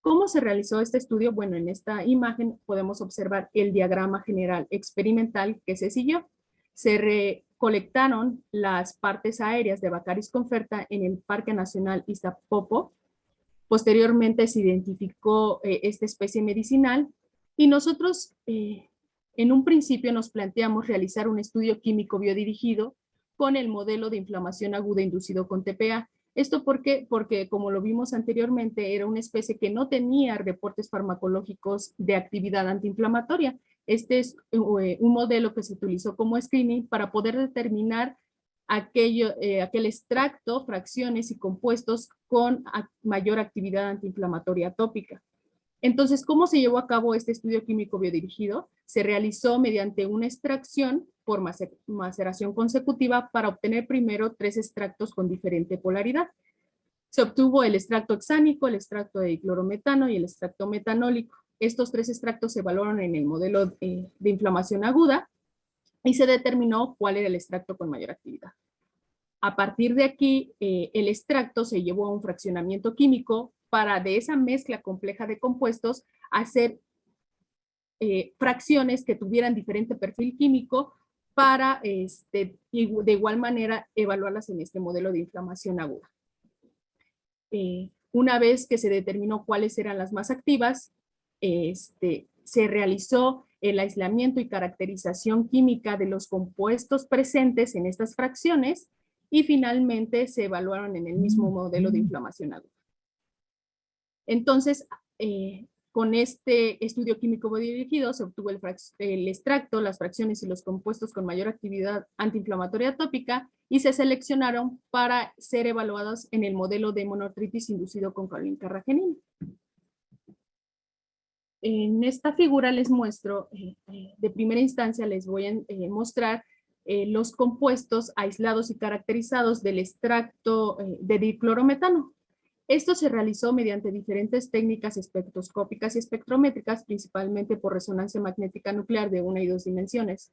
¿Cómo se realizó este estudio? Bueno, en esta imagen podemos observar el diagrama general experimental que se siguió. Se recolectaron las partes aéreas de Baccharis conferta en el Parque Nacional Iztapopo. Posteriormente se identificó esta especie medicinal y nosotros en un principio nos planteamos realizar un estudio químico biodirigido con el modelo de inflamación aguda inducido con TPA. ¿Esto por qué? Porque como lo vimos anteriormente, era una especie que no tenía reportes farmacológicos de actividad antiinflamatoria. Este es un modelo que se utilizó como screening para poder determinar aquel extracto, fracciones y compuestos con mayor actividad antiinflamatoria tópica. Entonces, ¿cómo se llevó a cabo este estudio químico biodirigido? Se realizó mediante una extracción por maceración consecutiva para obtener primero 3 extractos con diferente polaridad. Se obtuvo el extracto hexánico, el extracto de diclorometano y el extracto metanólico. Estos 3 extractos se evaluaron en el modelo de inflamación aguda y se determinó cuál era el extracto con mayor actividad. A partir de aquí, el extracto se llevó a un fraccionamiento químico para de esa mezcla compleja de compuestos hacer fracciones que tuvieran diferente perfil químico para de igual manera evaluarlas en este modelo de inflamación aguda. Una vez que se determinó cuáles eran las más activas, se realizó el aislamiento y caracterización química de los compuestos presentes en estas fracciones y finalmente se evaluaron en el mismo modelo de inflamación aguda. Entonces, con este estudio químico biodirigido se obtuvo el extracto, las fracciones y los compuestos con mayor actividad antiinflamatoria tópica y se seleccionaron para ser evaluados en el modelo de monoartritis inducido con caolincarragenina. En esta figura les muestro, de primera instancia les voy a mostrar los compuestos aislados y caracterizados del extracto de diclorometano. Esto se realizó mediante diferentes técnicas espectroscópicas y espectrométricas, principalmente por resonancia magnética nuclear de 1 y 2 dimensiones.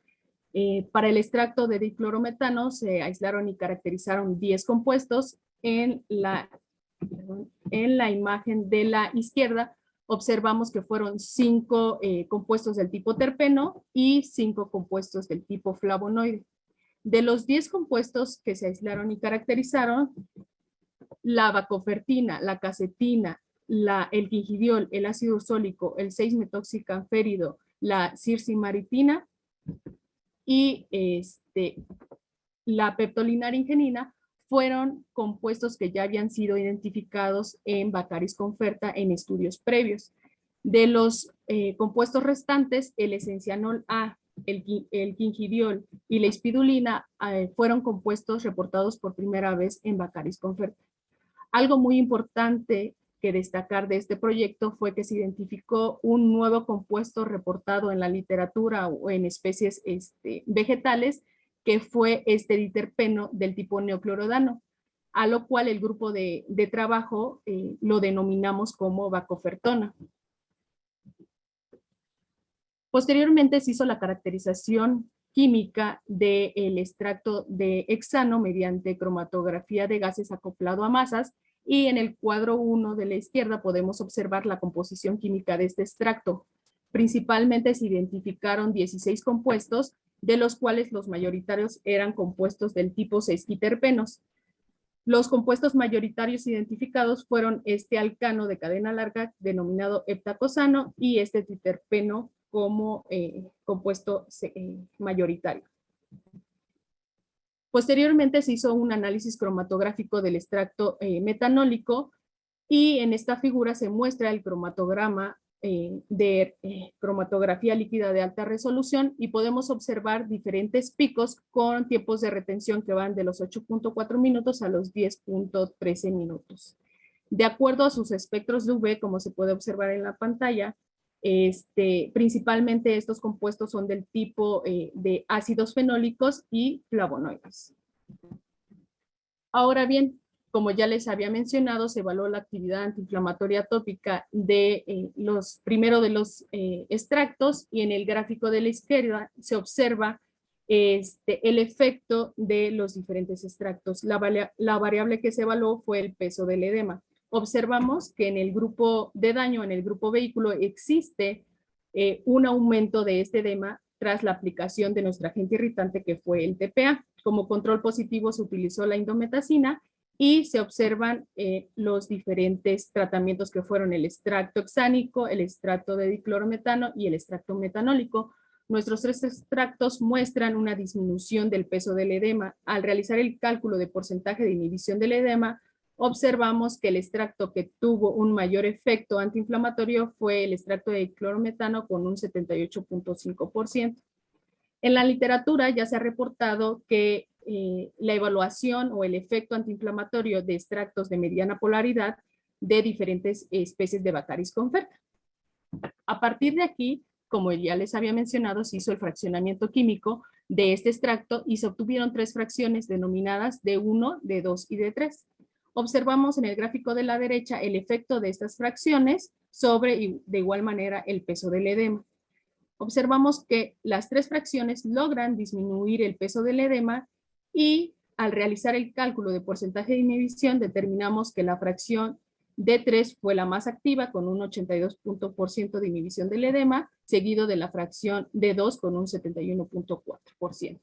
Para el extracto de diclorometano se aislaron y caracterizaron 10 compuestos. En la imagen de la izquierda observamos que fueron 5 compuestos del tipo terpeno y 5 compuestos del tipo flavonoide. De los 10 compuestos que se aislaron y caracterizaron, la bacofertina, la casetina, el gingidiol, el ácido ursólico, el 6-metoxicamférido, la circimaritina y la peptolinaringenina fueron compuestos que ya habían sido identificados en Baccharis conferta en estudios previos. De los compuestos restantes, el esencianol A, el gingidiol y la ispidulina fueron compuestos reportados por primera vez en Baccharis conferta. Algo muy importante que destacar de este proyecto fue que se identificó un nuevo compuesto reportado en la literatura o en especies vegetales que fue este diterpeno del tipo neoclorodano, a lo cual el grupo de trabajo lo denominamos como bacofertona. Posteriormente se hizo la caracterización química del extracto de hexano mediante cromatografía de gases acoplado a masas, y en el cuadro 1 de la izquierda podemos observar la composición química de este extracto. Principalmente se identificaron 16 compuestos, de los cuales los mayoritarios eran compuestos del tipo 6-quiterpenos. Los compuestos mayoritarios identificados fueron este alcano de cadena larga denominado heptacosano y este triterpeno como compuesto mayoritario. Posteriormente se hizo un análisis cromatográfico del extracto metanólico, y en esta figura se muestra el cromatograma de cromatografía líquida de alta resolución, y podemos observar diferentes picos con tiempos de retención que van de los 8.4 minutos a los 10.13 minutos. De acuerdo a sus espectros de UV, como se puede observar en la pantalla, principalmente estos compuestos son del tipo de ácidos fenólicos y flavonoides. Ahora bien, como ya les había mencionado, se evaluó la actividad antiinflamatoria tópica de primero de los extractos, y en el gráfico de la izquierda se observa el efecto de los diferentes extractos. La variable que se evaluó fue el peso del edema. Observamos que en el grupo de daño, en el grupo vehículo, existe un aumento de este edema tras la aplicación de nuestro agente irritante, que fue el TPA. Como control positivo se utilizó la indometacina, y se observan los diferentes tratamientos que fueron el extracto hexánico, el extracto de diclorometano y el extracto metanólico. Nuestros 3 extractos muestran una disminución del peso del edema. Al realizar el cálculo de porcentaje de inhibición del edema, observamos que el extracto que tuvo un mayor efecto antiinflamatorio fue el extracto de diclorometano con un 78.5%. En la literatura ya se ha reportado que la evaluación o el efecto antiinflamatorio de extractos de mediana polaridad de diferentes especies de Baccharis conferta. A partir de aquí, como ya les había mencionado, se hizo el fraccionamiento químico de este extracto y se obtuvieron 3 fracciones denominadas de 1, de 2 y de 3. Observamos en el gráfico de la derecha el efecto de estas fracciones sobre, de igual manera, el peso del edema. Observamos que las 3 fracciones logran disminuir el peso del edema, y al realizar el cálculo de porcentaje de inhibición determinamos que la fracción D3 fue la más activa con un 82% de inhibición del edema, seguido de la fracción D2 con un 71.4%.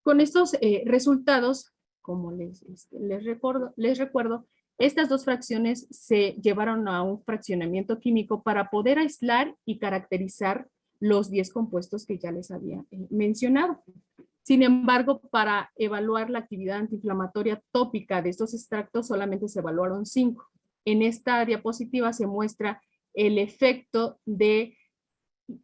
Con estos resultados, como les recuerdo, estas 2 fracciones se llevaron a un fraccionamiento químico para poder aislar y caracterizar los 10 compuestos que ya les había mencionado. Sin embargo, para evaluar la actividad antiinflamatoria tópica de estos extractos solamente se evaluaron 5. En esta diapositiva se muestra el efecto de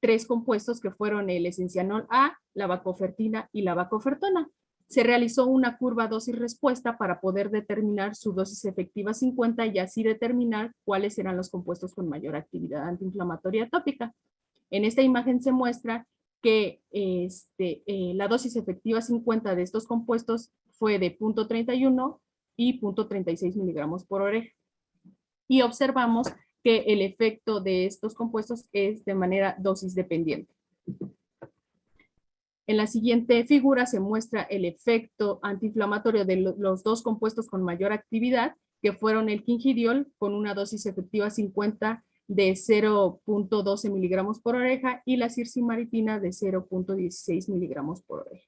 3 compuestos que fueron el esencianol A, la bacofertina y la bacofertona. Se realizó una curva dosis-respuesta para poder determinar su dosis efectiva 50 y así determinar cuáles eran los compuestos con mayor actividad antiinflamatoria tópica. En esta imagen se muestra que la dosis efectiva 50 de estos compuestos fue de 0.31 y 0.36 miligramos por oreja. Y observamos que el efecto de estos compuestos es de manera dosis dependiente. En la siguiente figura se muestra el efecto antiinflamatorio de los 2 compuestos con mayor actividad, que fueron el quingidiol con una dosis efectiva 50 de 0.12 miligramos por oreja y la circimaritina de 0.16 miligramos por oreja.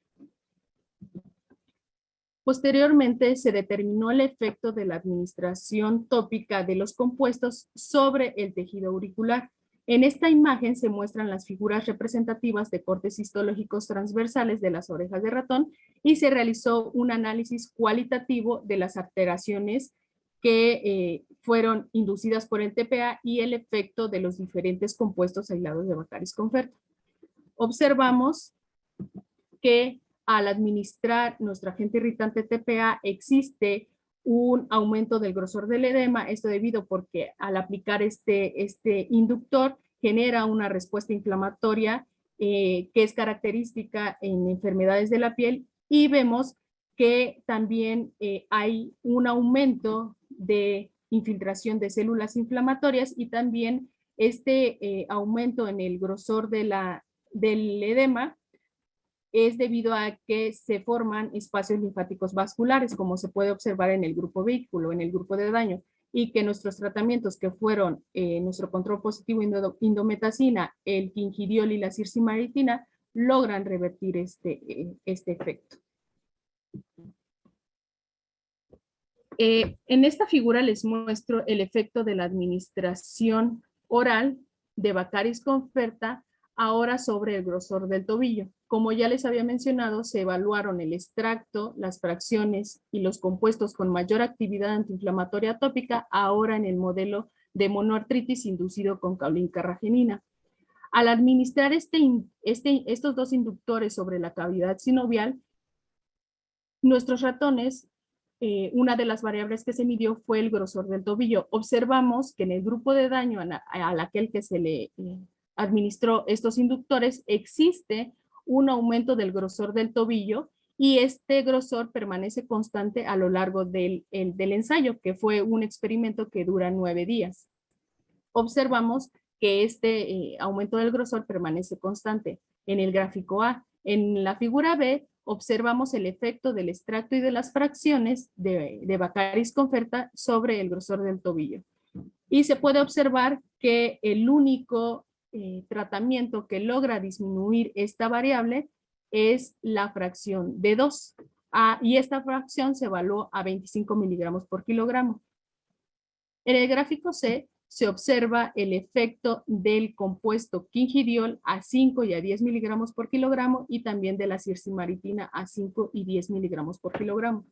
Posteriormente se determinó el efecto de la administración tópica de los compuestos sobre el tejido auricular. En esta imagen se muestran las figuras representativas de cortes histológicos transversales de las orejas de ratón, y se realizó un análisis cualitativo de las alteraciones que fueron inducidas por el TPA y el efecto de los diferentes compuestos aislados de Baccharis conferta. Observamos que al administrar nuestro agente irritante TPA existe un aumento del grosor del edema, esto debido porque al aplicar este inductor genera una respuesta inflamatoria que es característica en enfermedades de la piel, y vemos que también hay un aumento de infiltración de células inflamatorias y también este aumento en el grosor del edema es debido a que se forman espacios linfáticos vasculares, como se puede observar en el grupo vehículo, en el grupo de daño, y que nuestros tratamientos que fueron nuestro control positivo indometacina, el quingidiol y la circimaritina logran revertir este efecto. En esta figura les muestro el efecto de la administración oral de Bacardis Conferta ahora sobre el grosor del tobillo. Como ya les había mencionado, se evaluaron el extracto, las fracciones y los compuestos con mayor actividad antiinflamatoria atópica ahora en el modelo de monoartritis inducido con caulincarragenina. Al administrar estos dos inductores sobre la cavidad sinovial, nuestros ratones, una de las variables que se midió fue el grosor del tobillo. Observamos que en el grupo de daño a aquel que se le administró estos inductores existe un aumento del grosor del tobillo y este grosor permanece constante a lo largo del ensayo, que fue un experimento que dura 9 días. Observamos que este aumento del grosor permanece constante en el gráfico A. En la figura B observamos el efecto del extracto y de las fracciones de Bacardis Conferta sobre el grosor del tobillo. Y se puede observar que el único tratamiento que logra disminuir esta variable es la fracción de 2. Y esta fracción se evaluó a 25 miligramos por kilogramo. En el gráfico C se observa el efecto del compuesto quingidiol a 5 y a 10 miligramos por kilogramo y también de la circimaritina a 5 y 10 miligramos por kilogramo.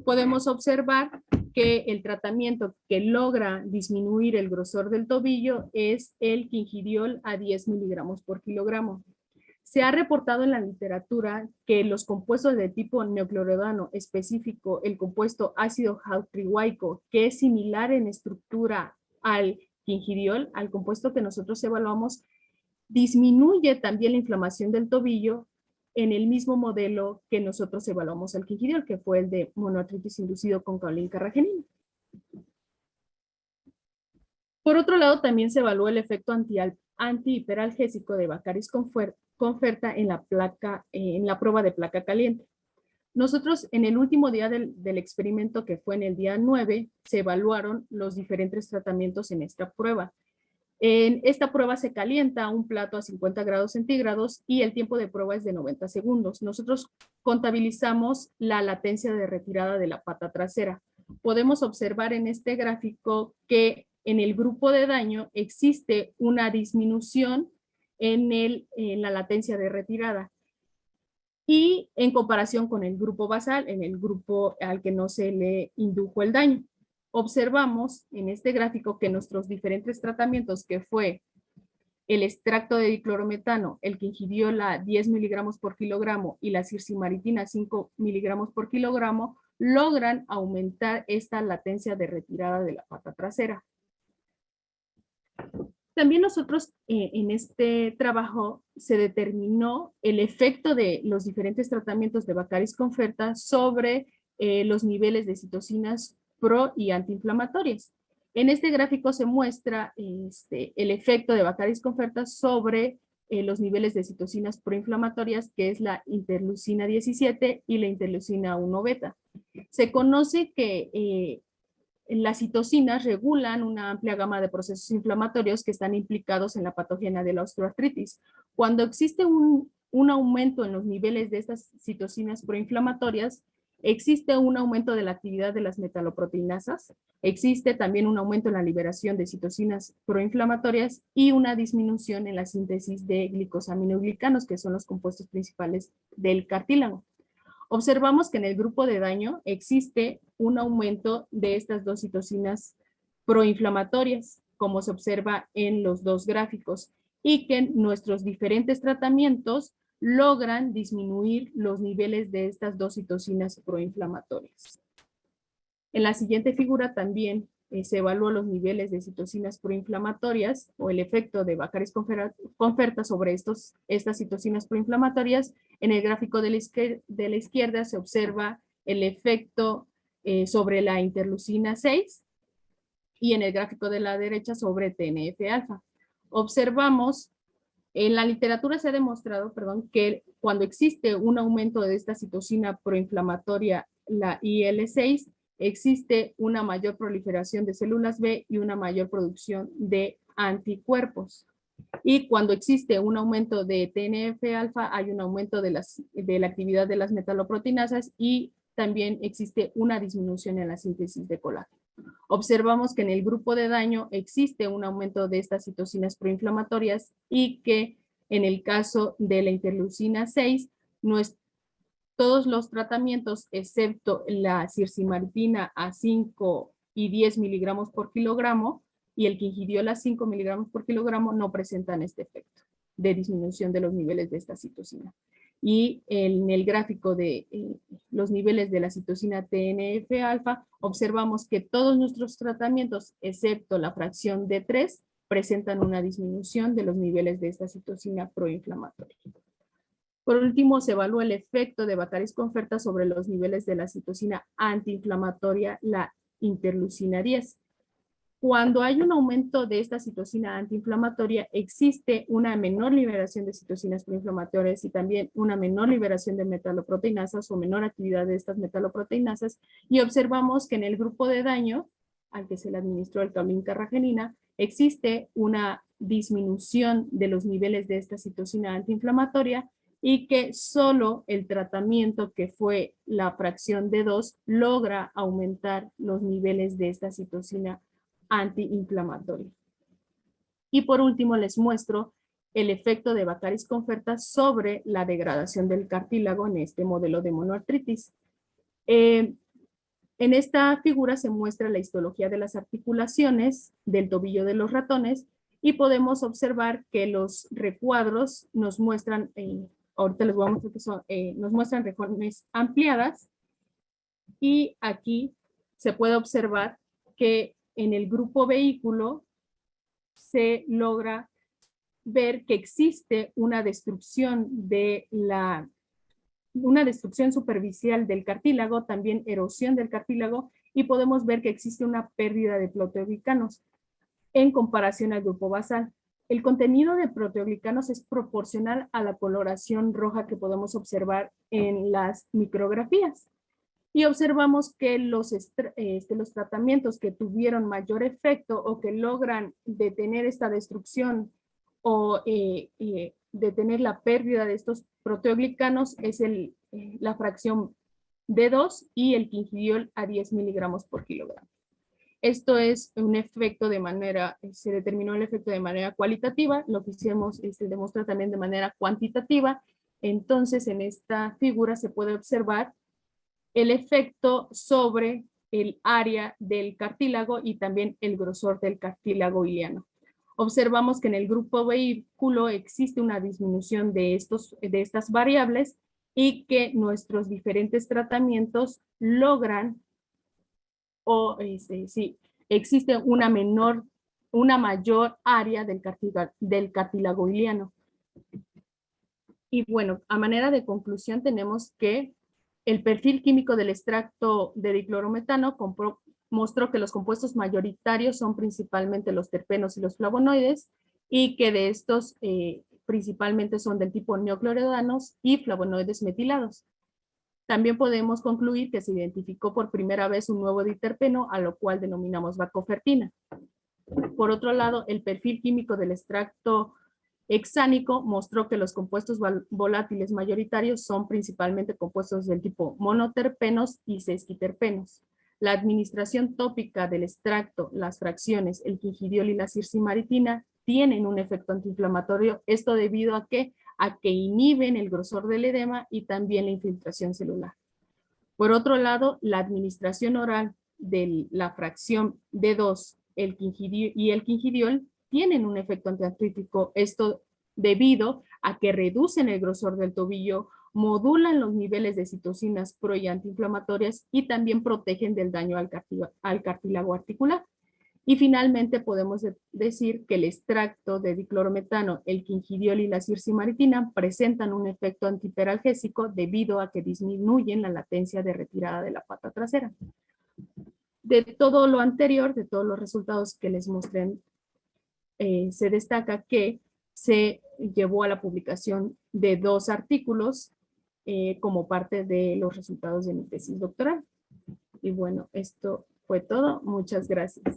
Podemos observar que el tratamiento que logra disminuir el grosor del tobillo es el quingidiol a 10 miligramos por kilogramo. Se ha reportado en la literatura que los compuestos de tipo neoclorodano específico, el compuesto ácido jaltrihuaico, que es similar en estructura al quingidiol, al compuesto que nosotros evaluamos, disminuye también la inflamación del tobillo en el mismo modelo que nosotros evaluamos al quingidiol, que fue el de monoartritis inducido con caulincarragenina. Por otro lado, también se evaluó el efecto antihiperalgésico de Bacardis Conferta en la prueba de placa caliente. Nosotros en el último día del experimento, que fue en el día 9, se evaluaron los diferentes tratamientos en esta prueba. En esta prueba se calienta un plato a 50 grados centígrados y el tiempo de prueba es de 90 segundos. Nosotros contabilizamos la latencia de retirada de la pata trasera. Podemos observar en este gráfico que en el grupo de daño existe una disminución en la latencia de retirada. Y en comparación con el grupo basal, en el grupo al que no se le indujo el daño. Observamos en este gráfico que nuestros diferentes tratamientos, que fue el extracto de diclorometano, el quingidiol a 10 miligramos por kilogramo y la circimaritina a 5 miligramos por kilogramo, logran aumentar esta latencia de retirada de la pata trasera. También nosotros en este trabajo se determinó el efecto de los diferentes tratamientos de Bacardis Conferta sobre los niveles de citocinas pro y antiinflamatorias. En este gráfico se muestra el efecto de Bacardis Conferta sobre los niveles de citocinas proinflamatorias, que es la interleucina 17 y la interleucina 1 beta. Se conoce que las citocinas regulan una amplia gama de procesos inflamatorios que están implicados en la patogenia de la osteoartritis. Cuando existe un aumento en los niveles de estas citocinas proinflamatorias, existe un aumento de la actividad de las metaloproteinasas, existe también un aumento en la liberación de citocinas proinflamatorias y una disminución en la síntesis de glicosaminoglicanos, que son los compuestos principales del cartílago. Observamos que en el grupo de daño existe un aumento de estas dos citocinas proinflamatorias, como se observa en los dos gráficos, y que nuestros diferentes tratamientos logran disminuir los niveles de estas dos citocinas proinflamatorias. En la siguiente figura también se evaluó los niveles de citocinas proinflamatorias o el efecto de Bacardís conferta sobre estas citocinas proinflamatorias. En el gráfico de la izquierda se observa el efecto sobre la interleucina 6 y en el gráfico de la derecha sobre TNF-alfa. Observamos, en la literatura se ha demostrado, que cuando existe un aumento de esta citocina proinflamatoria, la IL-6, existe una mayor proliferación de células B y una mayor producción de anticuerpos. Y cuando existe un aumento de TNF-alfa, hay un aumento de la actividad de las metaloproteinasas y también existe una disminución en la síntesis de colágeno. Observamos que en el grupo de daño existe un aumento de estas citocinas proinflamatorias y que en el caso de la interleucina 6, todos los tratamientos, excepto la circimaritina a 5 y 10 miligramos por kilogramo y el quingidiol a 5 miligramos por kilogramo, no presentan este efecto de disminución de los niveles de esta citocina. Y en el gráfico de los niveles de la citocina TNF-alfa, observamos que todos nuestros tratamientos, excepto la fracción D3, presentan una disminución de los niveles de esta citocina proinflamatoria. Por último, se evalúa el efecto de Bacardís conferta sobre los niveles de la citocina antiinflamatoria, la interleucina 10. Cuando hay un aumento de esta citocina antiinflamatoria, existe una menor liberación de citocinas proinflamatorias y también una menor liberación de metaloproteinasas o menor actividad de estas metaloproteinasas, y observamos que en el grupo de daño, al que se le administró el caolín-carragenina, existe una disminución de los niveles de esta citocina antiinflamatoria y que solo el tratamiento que fue la fracción D2 logra aumentar los niveles de esta citocina antiinflamatoria. Y por último les muestro el efecto de Bacardís conferta sobre la degradación del cartílago en este modelo de monoartritis. En esta figura se muestra la histología de las articulaciones del tobillo de los ratones y podemos observar que los recuadros nos muestran, ahorita les voy a mostrar que son, nos muestran regiones ampliadas y aquí se puede observar que en el grupo vehículo se logra ver que existe una destrucción superficial del cartílago, también erosión del cartílago, y podemos ver que existe una pérdida de proteoglicanos en comparación al grupo basal. El contenido de proteoglicanos es proporcional a la coloración roja que podemos observar en las micrografías. Y observamos que los tratamientos que tuvieron mayor efecto o que logran detener esta destrucción o detener la pérdida de estos proteoglicanos es la fracción D2 y el quingidiol a 10 miligramos por kilogramo. Esto es un efecto se determinó el efecto de manera cualitativa, lo que hicimos demostrar también de manera cuantitativa. Entonces en esta figura se puede observar el efecto sobre el área del cartílago y también el grosor del cartílago iliano. Observamos que en el grupo vehículo existe una disminución de estas variables y que nuestros diferentes tratamientos logran, existe una mayor área del cartílago iliano. Y bueno, a manera de conclusión tenemos que el perfil químico del extracto de diclorometano mostró que los compuestos mayoritarios son principalmente los terpenos y los flavonoides y que de estos principalmente son del tipo neocloredanos y flavonoides metilados. También podemos concluir que se identificó por primera vez un nuevo diterpeno, a lo cual denominamos bacofertina. Por otro lado, el perfil químico del extracto hexánico mostró que los compuestos volátiles mayoritarios son principalmente compuestos del tipo monoterpenos y sesquiterpenos. La administración tópica del extracto, las fracciones, el quingidiol y la circimaritina tienen un efecto antiinflamatorio, esto debido a que inhiben el grosor del edema y también la infiltración celular. Por otro lado, la administración oral de la fracción D2 y el quingidiol tienen un efecto antiartrítico, esto debido a que reducen el grosor del tobillo, modulan los niveles de citocinas pro y antiinflamatorias y también protegen del daño al cartílago articular. Y finalmente podemos decir que el extracto de diclorometano, el quingidiol y la circimaritina presentan un efecto antiperalgésico debido a que disminuyen la latencia de retirada de la pata trasera. De todo lo anterior, de todos los resultados que les mostré, se destaca que se llevó a la publicación de 2 artículos como parte de los resultados de mi tesis doctoral. Y bueno, esto fue todo. Muchas gracias.